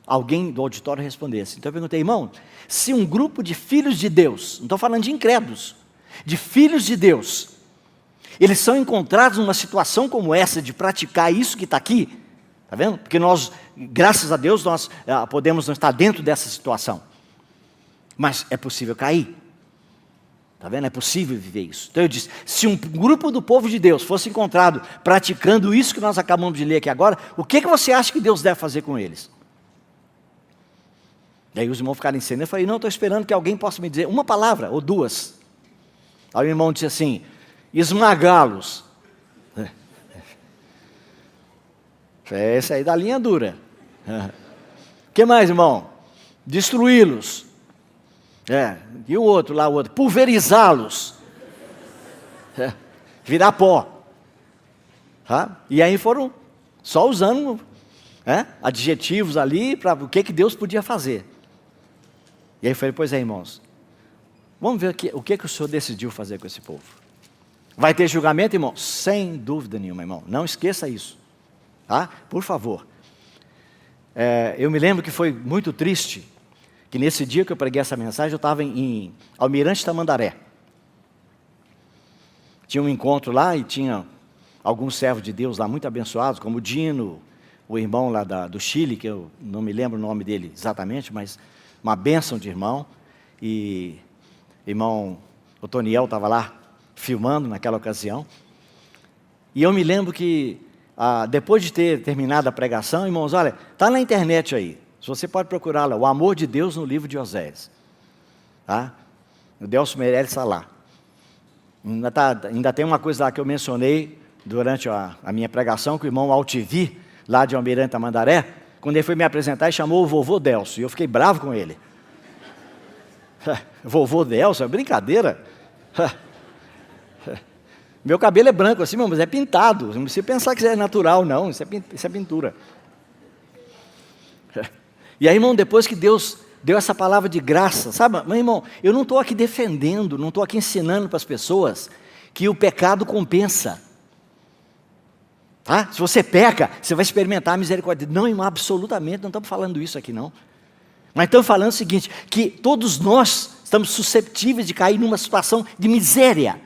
alguém do auditório respondesse. Então eu perguntei, irmão, se um grupo de filhos de Deus, não estou falando de incrédulos, de filhos de Deus, eles são encontrados numa situação como essa, de praticar isso que está aqui, está vendo? Porque nós, graças a Deus, nós podemos não estar dentro dessa situação, mas é possível cair. Está vendo? É possível viver isso. Então eu disse, se um grupo do povo de Deus fosse encontrado praticando isso que nós acabamos de ler aqui agora, o que você acha que Deus deve fazer com eles? E aí os irmãos ficaram em cena. Eu falei, não, estou esperando que alguém possa me dizer uma palavra ou duas. Aí o irmão disse assim, esmagá-los. Esse aí da linha dura. O que mais, irmão? Destruí-los. E o outro lá, pulverizá-los, virar pó. Tá? E aí foram só usando adjetivos ali para o que Deus podia fazer. E aí eu falei, pois é, irmãos, vamos ver o que o Senhor decidiu fazer com esse povo. Vai ter julgamento, irmão? Sem dúvida nenhuma, irmão, não esqueça isso, tá? Por favor. Eu me lembro que foi muito triste, que nesse dia que eu preguei essa mensagem, eu estava em Almirante Tamandaré. Tinha um encontro lá e tinha alguns servos de Deus lá muito abençoados, como o Dino, o irmão lá do Chile, que eu não me lembro o nome dele exatamente, mas uma bênção de irmão. E irmão Otoniel estava lá filmando naquela ocasião. E eu me lembro que, depois de ter terminado a pregação, irmãos, olha, está na internet aí. Se você pode procurar lá, o amor de Deus no livro de Oséias. Tá? O Delcio Meirelles está lá. Ainda tem uma coisa lá que eu mencionei durante a minha pregação, que o irmão Altivi, lá de Almirante Tamandaré, quando ele foi me apresentar, ele chamou o vovô Delcio, e eu fiquei bravo com ele. Vovô Delcio, é brincadeira. Meu cabelo é branco assim, mas é pintado. Não precisa pensar que isso é natural, não. Isso é pintura. E aí, irmão, depois que Deus deu essa palavra de graça, sabe, meu irmão, eu não estou aqui defendendo, não estou aqui ensinando para as pessoas que o pecado compensa. Tá? Se você peca, você vai experimentar a misericórdia. Não, irmão, absolutamente, não estamos falando isso aqui, não. Mas estamos falando o seguinte, que todos nós estamos susceptíveis de cair numa situação de miséria.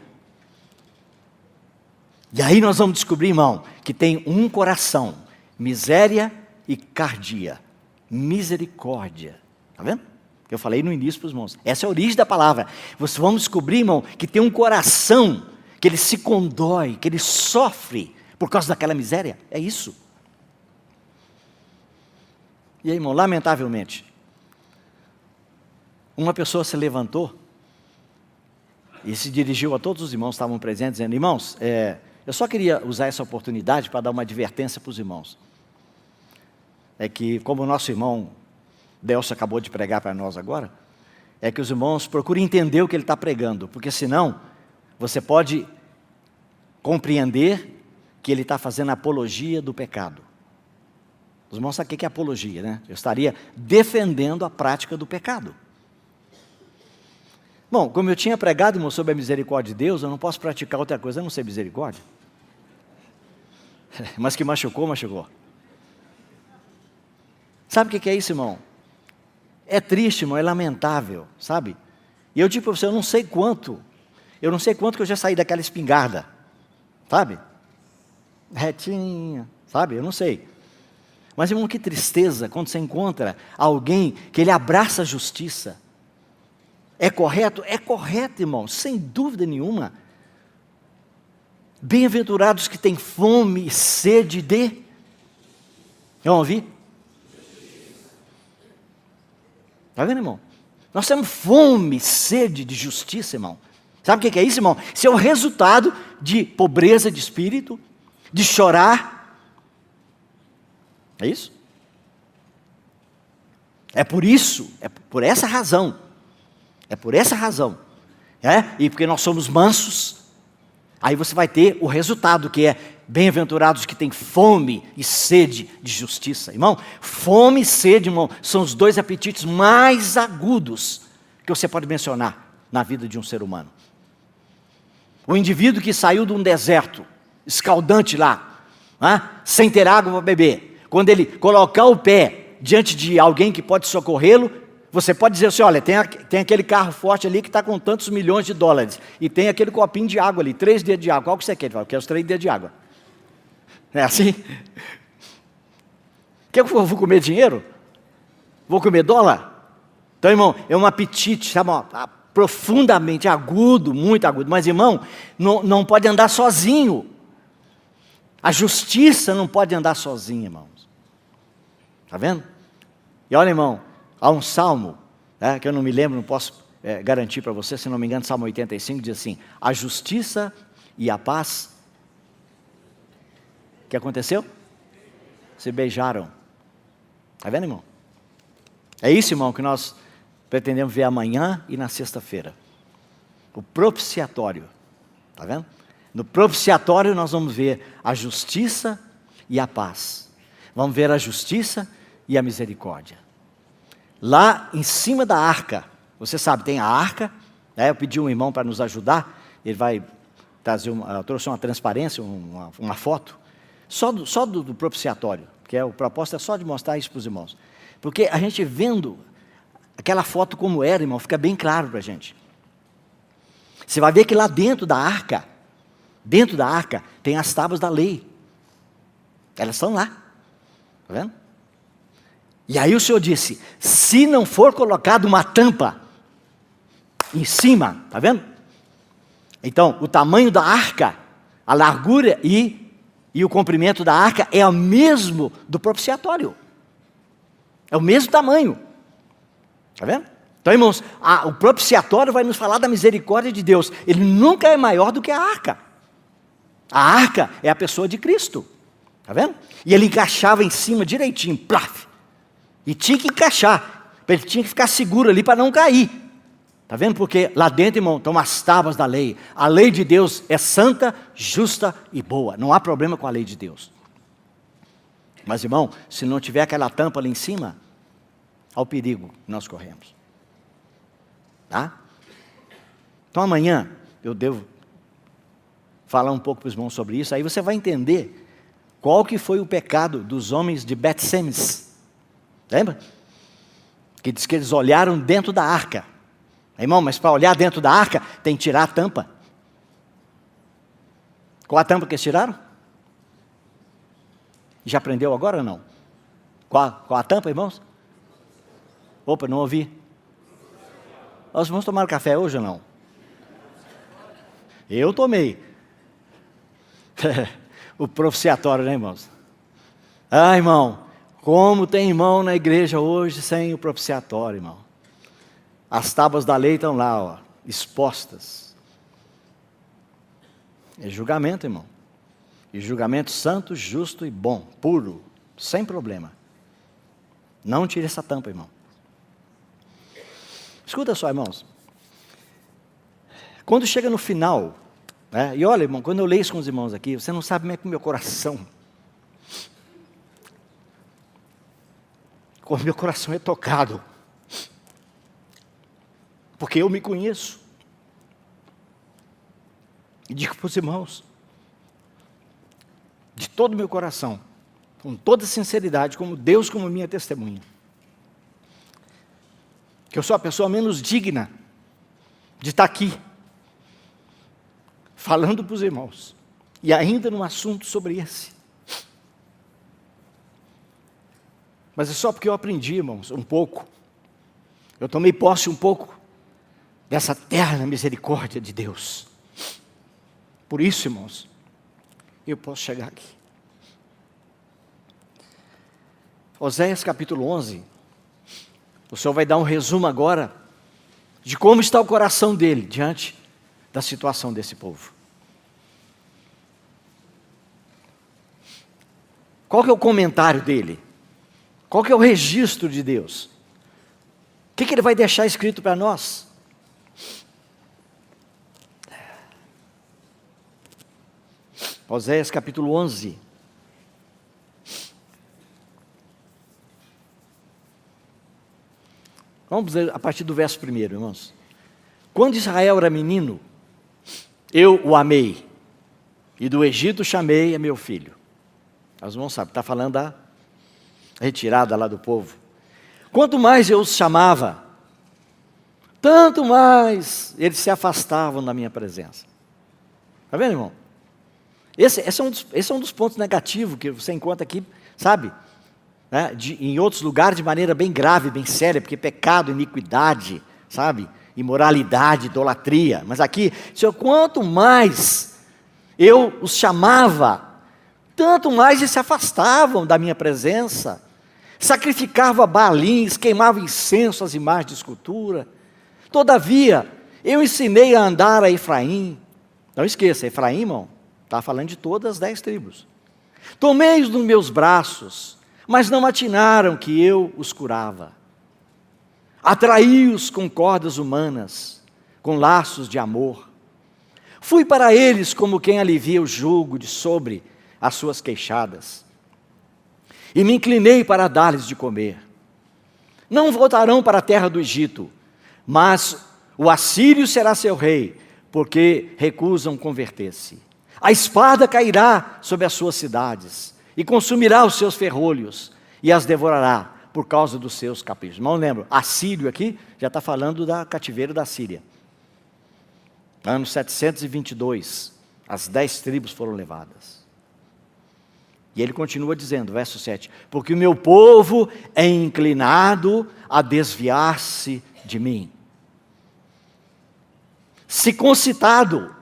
E aí nós vamos descobrir, irmão, que tem um coração, miséria e cardia. Misericórdia, está vendo? Eu falei no início para os irmãos, essa é a origem da palavra. Vocês vão descobrir, irmão, que tem um coração que ele se condói, que ele sofre por causa daquela miséria. É isso. E aí, irmão, lamentavelmente, uma pessoa se levantou e se dirigiu a todos os irmãos que estavam presentes, dizendo, irmãos, eu só queria usar essa oportunidade para dar uma advertência para os irmãos. É que, como o nosso irmão Delcio acabou de pregar para nós agora, é que os irmãos procurem entender o que ele está pregando, porque senão você pode compreender que ele está fazendo apologia do pecado. Os irmãos sabem o que é apologia, né? Eu estaria defendendo a prática do pecado. Bom, como eu tinha pregado, irmão, sobre a misericórdia de Deus, eu não posso praticar outra coisa a não ser misericórdia. Mas que machucou, machucou. Sabe o que é isso, irmão? É triste, irmão, é lamentável, sabe? E eu digo para você, eu não sei quanto que eu já saí daquela espingarda, sabe? retinha, sabe? Eu não sei. Mas, irmão, que tristeza quando você encontra alguém que ele abraça a justiça. É correto? É correto, irmão, sem dúvida nenhuma. Bem-aventurados que têm fome e sede de... Vão ouvir? Está vendo, irmão? Nós temos fome e sede de justiça, irmão. Sabe o que é isso, irmão? Isso é o resultado de pobreza de espírito, de chorar. É isso? É por isso, é por essa razão. É por essa razão. E porque nós somos mansos, aí você vai ter o resultado que é bem-aventurados que têm fome e sede de justiça. Irmão, fome e sede, irmão, são os dois apetites mais agudos que você pode mencionar na vida de um ser humano. O indivíduo que saiu de um deserto escaldante lá, sem ter água para beber, quando ele colocar o pé diante de alguém que pode socorrê-lo, você pode dizer assim, olha, tem aquele carro forte ali que está com tantos milhões de dólares, e tem aquele copinho de água ali, 3 dedos de água, qual que você quer? Ele fala, eu quero os 3 dedos de água. Não é assim? Quer que eu vou comer dinheiro? Vou comer dólar? Então, irmão, é um apetite, sabe, profundamente agudo, muito agudo. Mas, irmão, não pode andar sozinho. A justiça não pode andar sozinha, irmãos. Está vendo? E olha, irmão, há um salmo, que eu não me lembro, não posso garantir para você, se não me engano, Salmo 85 diz assim, a justiça e a paz, o que aconteceu? Se beijaram. Está vendo, irmão? É isso, irmão, que nós pretendemos ver amanhã e na sexta-feira. O propiciatório. Está vendo? No propiciatório nós vamos ver a justiça e a paz. Vamos ver a justiça e a misericórdia. Lá em cima da arca, você sabe, tem a arca, eu pedi um irmão para nos ajudar, ele vai trazer, trouxe uma transparência, uma foto, só do propiciatório, porque o propósito é só de mostrar isso para os irmãos. Porque a gente vendo aquela foto como era, irmão, fica bem claro para a gente. Você vai ver que lá dentro da arca, tem as tábuas da lei. Elas estão lá, está vendo? E aí o Senhor disse, se não for colocado uma tampa em cima, está vendo? Então, o tamanho da arca, a largura e o comprimento da arca é o mesmo do propiciatório. É o mesmo tamanho. Está vendo? Então, irmãos, o propiciatório vai nos falar da misericórdia de Deus. Ele nunca é maior do que a arca. A arca é a pessoa de Cristo. Está vendo? E ele encaixava em cima direitinho, plaf. E tinha que encaixar. Ele tinha que ficar seguro ali para não cair. Está vendo? Porque lá dentro, irmão, estão as tábuas da lei. A lei de Deus é santa, justa e boa. Não há problema com a lei de Deus. Mas, irmão, se não tiver aquela tampa ali em cima, há o perigo que nós corremos. Tá? Então amanhã eu devo falar um pouco para os irmãos sobre isso. Aí você vai entender qual que foi o pecado dos homens de Bet-Semes. Lembra? Que diz que eles olharam dentro da arca. Irmão, mas para olhar dentro da arca, tem que tirar a tampa. Qual a tampa que eles tiraram? Já aprendeu agora ou não? Qual a tampa, irmãos? Opa, não ouvi. Os irmãos tomaram café hoje ou não? Eu tomei. O propiciatório, né, irmãos? Ah, irmão, como tem irmão na igreja hoje sem o propiciatório, irmão? As tábuas da lei estão lá, expostas. É julgamento, irmão. E julgamento santo, justo e bom, puro, sem problema. Não tire essa tampa, irmão. Escuta só, irmãos. Quando chega no final, e olha, irmão, quando eu leio isso com os irmãos aqui, você não sabe como é que o meu coração, como meu coração é tocado. Porque eu me conheço. E digo para os irmãos, de todo o meu coração, com toda sinceridade, como Deus como minha testemunha, que eu sou a pessoa menos digna de estar aqui, falando para os irmãos, E ainda num assunto sobre esse. Mas é só porque eu aprendi, irmãos, um pouco. Eu tomei posse um pouco dessa terna misericórdia de Deus. Por isso, irmãos, eu posso chegar aqui. Oséias capítulo 11. O Senhor vai dar um resumo agora de como está o coração dele diante da situação desse povo. Qual que é o comentário dele? Qual que é o registro de Deus? O que ele vai deixar escrito para nós? Oséias capítulo 11. Vamos ler a partir do verso 1, irmãos. Quando Israel era menino, eu o amei, e do Egito chamei a meu filho. Os irmãos sabem, está falando da retirada lá do povo. Quanto mais eu os chamava, tanto mais eles se afastavam da minha presença. Está vendo, irmão? Esse é um dos pontos negativos que você encontra aqui, sabe? Né? Em outros lugares de maneira bem grave, bem séria, porque pecado, iniquidade, sabe? Imoralidade, idolatria. Mas aqui, Senhor, quanto mais eu os chamava, tanto mais eles se afastavam da minha presença. Sacrificava balins, queimava incenso às imagens de escultura. Todavia, eu ensinei a andar a Efraim. Não esqueça, Efraim, irmão, está falando de todas as 10 tribos. Tomei-os nos meus braços, mas não atinaram que eu os curava. Atraí-os com cordas humanas, com laços de amor. Fui para eles como quem alivia o jugo de sobre as suas queixadas. E me inclinei para dar-lhes de comer. Não voltarão para a terra do Egito, mas o assírio será seu rei, porque recusam converter-se. A espada cairá sobre as suas cidades, e consumirá os seus ferrolhos, e as devorará por causa dos seus caprichos. Não lembro, assírio aqui já está falando da cativeiro da Síria. Ano 722, as 10 tribos foram levadas. E ele continua dizendo, verso 7, porque o meu povo é inclinado a desviar-se de mim. Se concitado,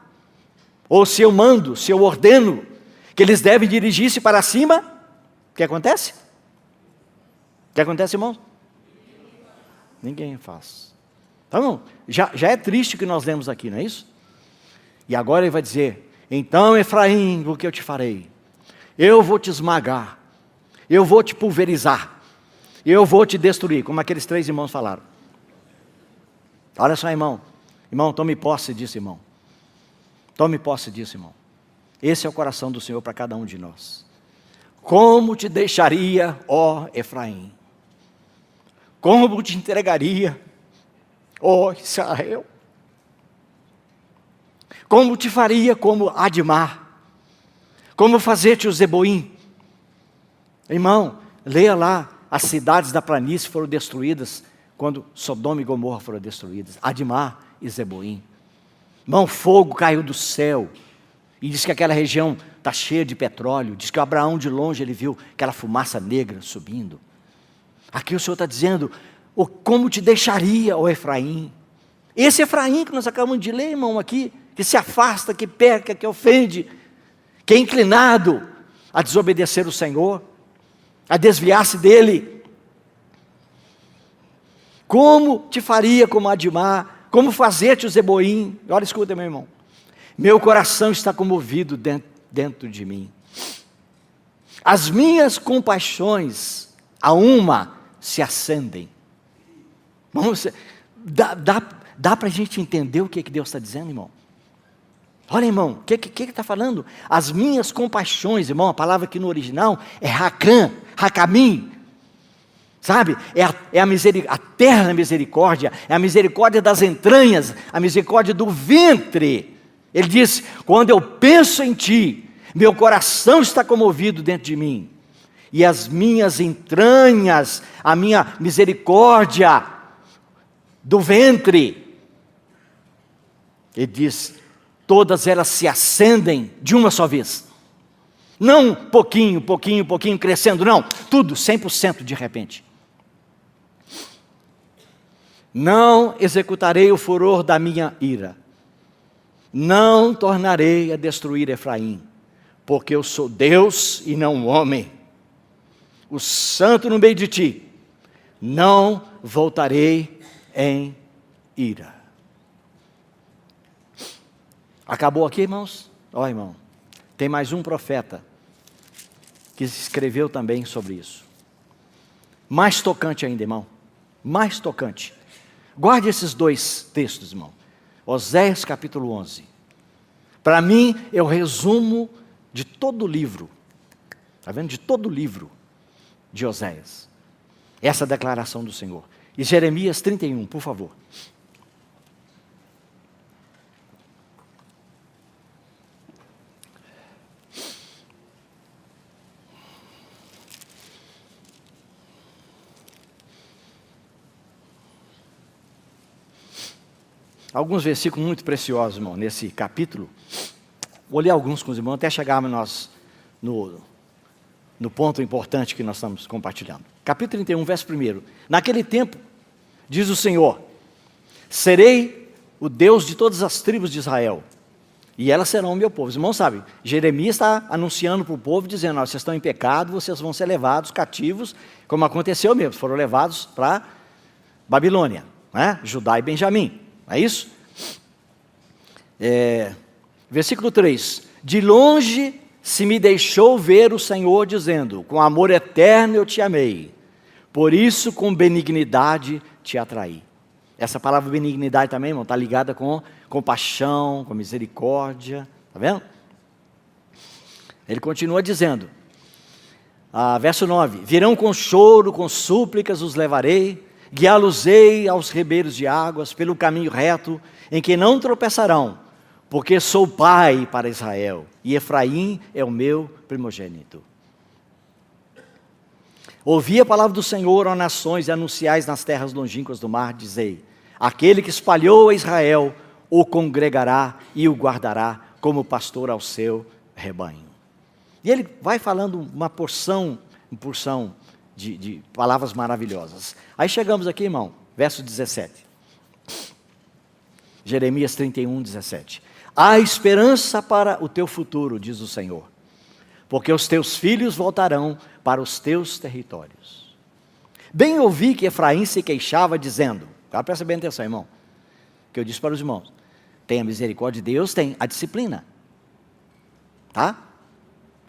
ou se eu mando, se eu ordeno, que eles devem dirigir-se para cima, o que acontece? O que acontece, irmãos? Ninguém faz. Então, já é triste o que nós lemos aqui, não é isso? E agora ele vai dizer, então Efraim, o que eu te farei? Eu vou te esmagar, eu vou te pulverizar, eu vou te destruir, como aqueles 3 irmãos falaram. Olha só, irmão, tome posse disso, irmão. Tome posse disso, irmão. Esse é o coração do Senhor para cada um de nós. Como te deixaria, ó Efraim? Como te entregaria, ó Israel? Como te faria como Admar? Como fazer-te o Zeboim? Irmão, leia lá, as cidades da planície foram destruídas quando Sodoma e Gomorra foram destruídas. Admar e Zeboim. Irmão, fogo caiu do céu. E diz que aquela região está cheia de petróleo. Diz que Abraão de longe ele viu aquela fumaça negra subindo. Aqui o Senhor está dizendo, como te deixaria, ó Efraim? Esse Efraim que nós acabamos de ler, irmão, aqui, que se afasta, que peca, que ofende, que é inclinado a desobedecer o Senhor, a desviar-se dele. Como te faria como Admar? Como fazer-te o Zeboim? Olha, escuta, meu irmão. Meu coração está comovido dentro de mim. As minhas compaixões a uma se acendem. Vamos, dá para a gente entender o que Deus está dizendo, irmão? Olha, irmão, o que está falando? As minhas compaixões, irmão, a palavra aqui no original é Hakamim, sabe? É a terna misericórdia, é a misericórdia das entranhas, a misericórdia do ventre. Ele diz, quando eu penso em ti, meu coração está comovido dentro de mim, e as minhas entranhas, a minha misericórdia do ventre. Ele diz, todas elas se acendem de uma só vez. Não pouquinho, crescendo, não. Tudo 100% de repente. Não executarei o furor da minha ira. Não tornarei a destruir Efraim, porque eu sou Deus e não homem, o santo no meio de ti. Não voltarei em ira. Acabou aqui, irmãos? Ó, irmão, tem mais um profeta que escreveu também sobre isso. Mais tocante ainda, irmão. Mais tocante. Guarde esses dois textos, irmão. Oséias capítulo 11. Para mim, é o resumo de todo o livro. Está vendo? De todo o livro de Oséias. Essa declaração do Senhor. E Jeremias 31, por favor. Alguns versículos muito preciosos, irmão, nesse capítulo. Vou ler alguns com os irmãos, até chegarmos nós no ponto importante que nós estamos compartilhando. Capítulo 31, verso 1. Naquele tempo, diz o Senhor, serei o Deus de todas as tribos de Israel, e elas serão o meu povo. Os irmãos sabem, Jeremias está anunciando para o povo, dizendo, vocês estão em pecado, vocês vão ser levados cativos, como aconteceu mesmo, foram levados para Babilônia, né? Judá e Benjamim. É isso? Versículo 3. De longe se me deixou ver o Senhor dizendo, com amor eterno eu te amei, por isso com benignidade te atraí. Essa palavra benignidade também, irmão, está ligada com compaixão, com misericórdia. Está vendo? Ele continua dizendo, verso 9. Virão com choro, com súplicas os levarei, guiá-los-ei aos ribeiros de águas, pelo caminho reto, em que não tropeçarão, porque sou pai para Israel, e Efraim é o meu primogênito. Ouvi a palavra do Senhor, ó nações, e anunciais nas terras longínquas do mar, dizei, aquele que espalhou a Israel, o congregará e o guardará, como pastor ao seu rebanho. E ele vai falando uma porção de palavras maravilhosas. Aí chegamos aqui, irmão, verso 17. Jeremias 31, 17. Há esperança para o teu futuro, diz o Senhor, porque os teus filhos voltarão para os teus territórios. Bem ouvi que Efraim se queixava, dizendo, presta bem atenção, irmão, que eu disse para os irmãos, tem a misericórdia de Deus, tem a disciplina, tá?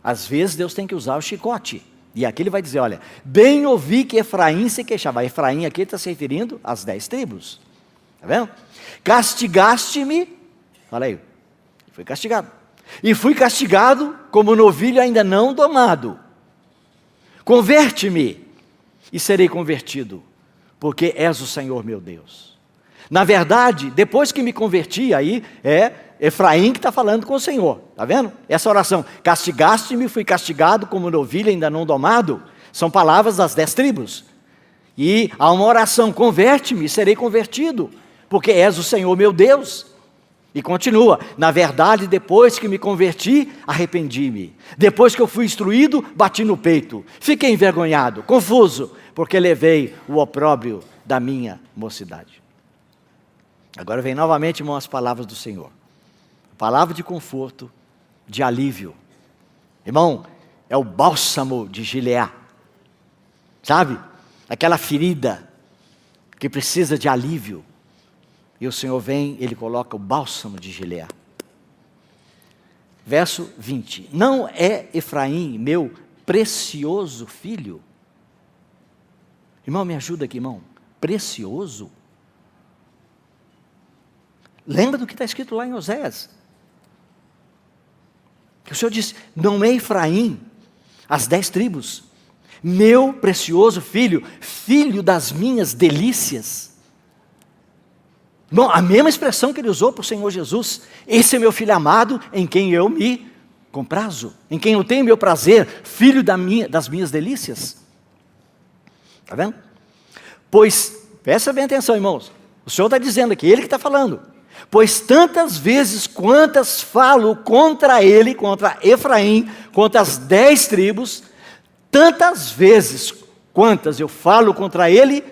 Às vezes Deus tem que usar o chicote. E aqui ele vai dizer, olha, bem ouvi que Efraim se queixava. Efraim aqui está se referindo às 10 tribos. Está vendo? Castigaste-me, olha aí, fui castigado. E fui castigado como novilho ainda não domado. Converte-me e serei convertido, porque és o Senhor meu Deus. Na verdade, depois que me converti, aí Efraim que está falando com o Senhor, está vendo? Essa oração, castigaste-me, fui castigado como novilho ainda não domado, são palavras das 10 tribos. E há uma oração, converte-me, serei convertido, porque és o Senhor meu Deus. E continua, na verdade, depois que me converti, arrependi-me. Depois que eu fui instruído, bati no peito. Fiquei envergonhado, confuso, porque levei o opróbrio da minha mocidade. Agora vem novamente, irmão, as palavras do Senhor. Palavra de conforto, de alívio. Irmão, é o bálsamo de Gileade. Sabe? Aquela ferida que precisa de alívio. E o Senhor vem, Ele coloca o bálsamo de Gileade. Verso 20. Não é Efraim meu precioso filho? Irmão, me ajuda aqui, irmão. Precioso? Lembra do que está escrito lá em Oséias? Que o Senhor disse, não é Efraim, as 10 tribos, meu precioso filho, filho das minhas delícias. Bom, a mesma expressão que ele usou para o Senhor Jesus, esse é meu filho amado, em quem eu me comprazo, em quem eu tenho meu prazer, filho das minhas delícias. Está vendo? Pois, presta bem atenção, irmãos, o Senhor está dizendo aqui, Ele que está falando, Pois tantas vezes quantas falo contra ele, contra Efraim, contra as 10 tribos, tantas vezes quantas eu falo contra ele,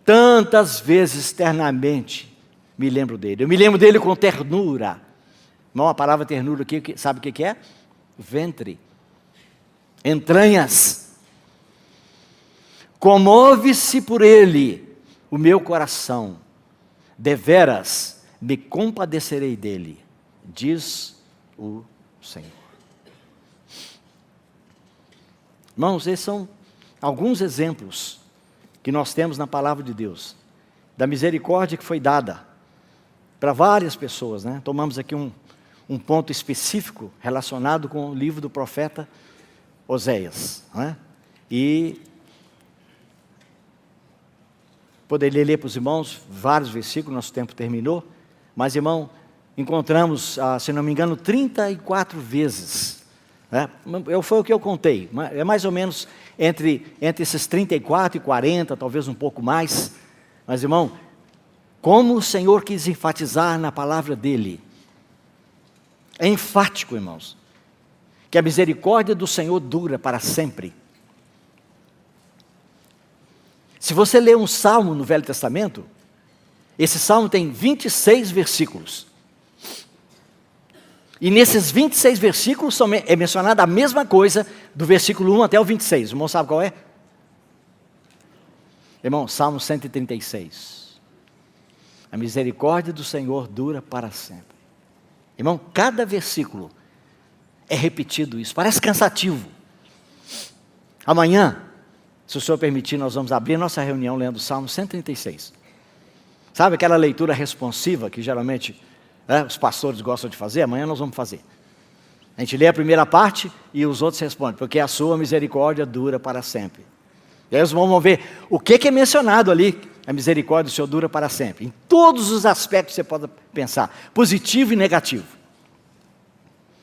tantas vezes eternamente me lembro dele. Eu me lembro dele com ternura. Não, a palavra ternura aqui, sabe o que é? Ventre, entranhas. Comove-se por ele o meu coração, deveras me compadecerei dele, diz o Senhor. Irmãos, esses são alguns exemplos que nós temos na palavra de Deus, da misericórdia que foi dada para várias pessoas, né? Tomamos aqui um ponto específico relacionado com o livro do profeta Oséias, né? E poderia ler para os irmãos vários versículos, nosso tempo terminou, mas irmão, encontramos, se não me engano, 34 vezes, né? Foi o que eu contei, é mais ou menos entre esses 34 e 40, talvez um pouco mais, mas irmão, como o Senhor quis enfatizar na palavra dele, é enfático, irmãos, que a misericórdia do Senhor dura para sempre. Se você ler um salmo no Velho Testamento, esse salmo tem 26 versículos. E nesses 26 versículos é mencionada a mesma coisa do versículo 1 até o 26. O irmão sabe qual é? Irmão, Salmo 136. A misericórdia do Senhor dura para sempre. Irmão, cada versículo é repetido isso, parece cansativo. Amanhã, se o Senhor permitir, nós vamos abrir nossa reunião lendo o Salmo 136. Sabe aquela leitura responsiva que geralmente os pastores gostam de fazer? Amanhã nós vamos fazer. A gente lê a primeira parte e os outros respondem, porque a sua misericórdia dura para sempre. E aí os irmãos vão ver o que é mencionado ali. A misericórdia do Senhor dura para sempre. Em todos os aspectos que você pode pensar, positivo e negativo.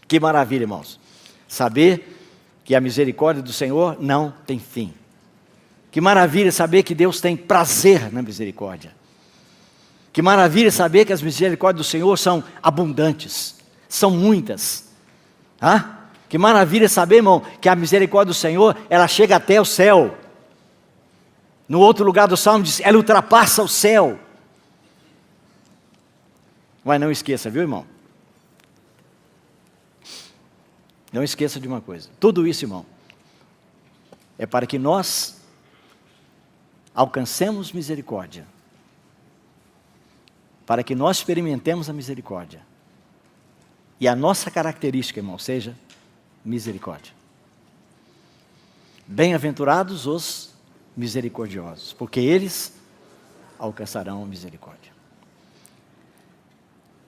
Que maravilha, irmãos. Saber que a misericórdia do Senhor não tem fim. Que maravilha saber que Deus tem prazer na misericórdia. Que maravilha saber que as misericórdias do Senhor são abundantes, são muitas. Que maravilha saber, irmão, que a misericórdia do Senhor, ela chega até o céu. No outro lugar do Salmo diz, ela ultrapassa o céu. Mas não esqueça, viu, irmão? Não esqueça de uma coisa. Tudo isso, irmão, é para que nós alcancemos misericórdia. Para que nós experimentemos a misericórdia. E a nossa característica, irmão, seja misericórdia. Bem-aventurados os misericordiosos, porque eles alcançarão misericórdia.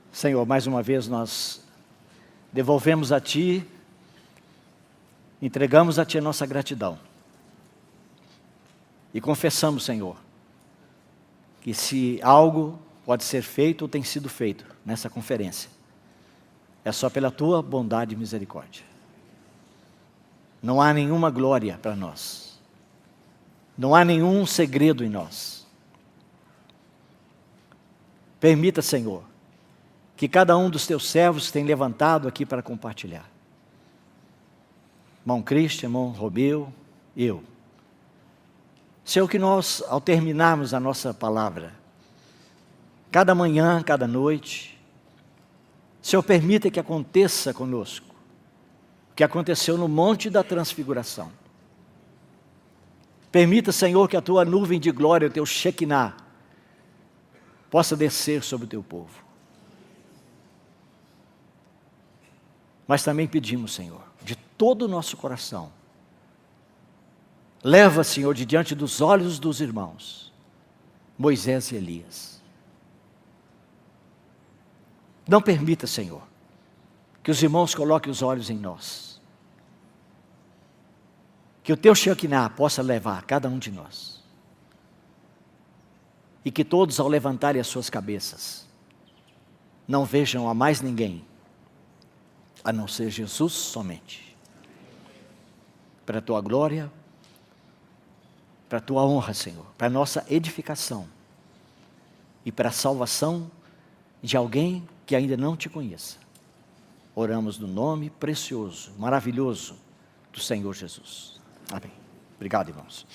Senhor, mais uma vez nós devolvemos a Ti, entregamos a Ti a nossa gratidão. E confessamos, Senhor, que se algo pode ser feito ou tem sido feito nessa conferência, é só pela Tua bondade e misericórdia. Não há nenhuma glória para nós. Não há nenhum segredo em nós. Permita, Senhor, que cada um dos Teus servos que tem levantado aqui para compartilhar, irmão Cristian, irmão Romeu, eu, Senhor, que nós, ao terminarmos a nossa palavra, cada manhã, cada noite, Senhor, permita que aconteça conosco o que aconteceu no Monte da Transfiguração. Permita, Senhor, que a Tua nuvem de glória, o Teu Shekinah, possa descer sobre o Teu povo. Mas também pedimos, Senhor, de todo o nosso coração, leva, Senhor, de diante dos olhos dos irmãos, Moisés e Elias. Não permita, Senhor, que os irmãos coloquem os olhos em nós. Que o Teu Shekinah possa levar cada um de nós. E que todos, ao levantarem as suas cabeças, não vejam a mais ninguém, a não ser Jesus somente. Para a Tua glória, para a Tua honra, Senhor, para a nossa edificação e para a salvação de alguém que ainda não te conheça. Oramos no nome precioso, maravilhoso do Senhor Jesus. Amém. Obrigado, irmãos.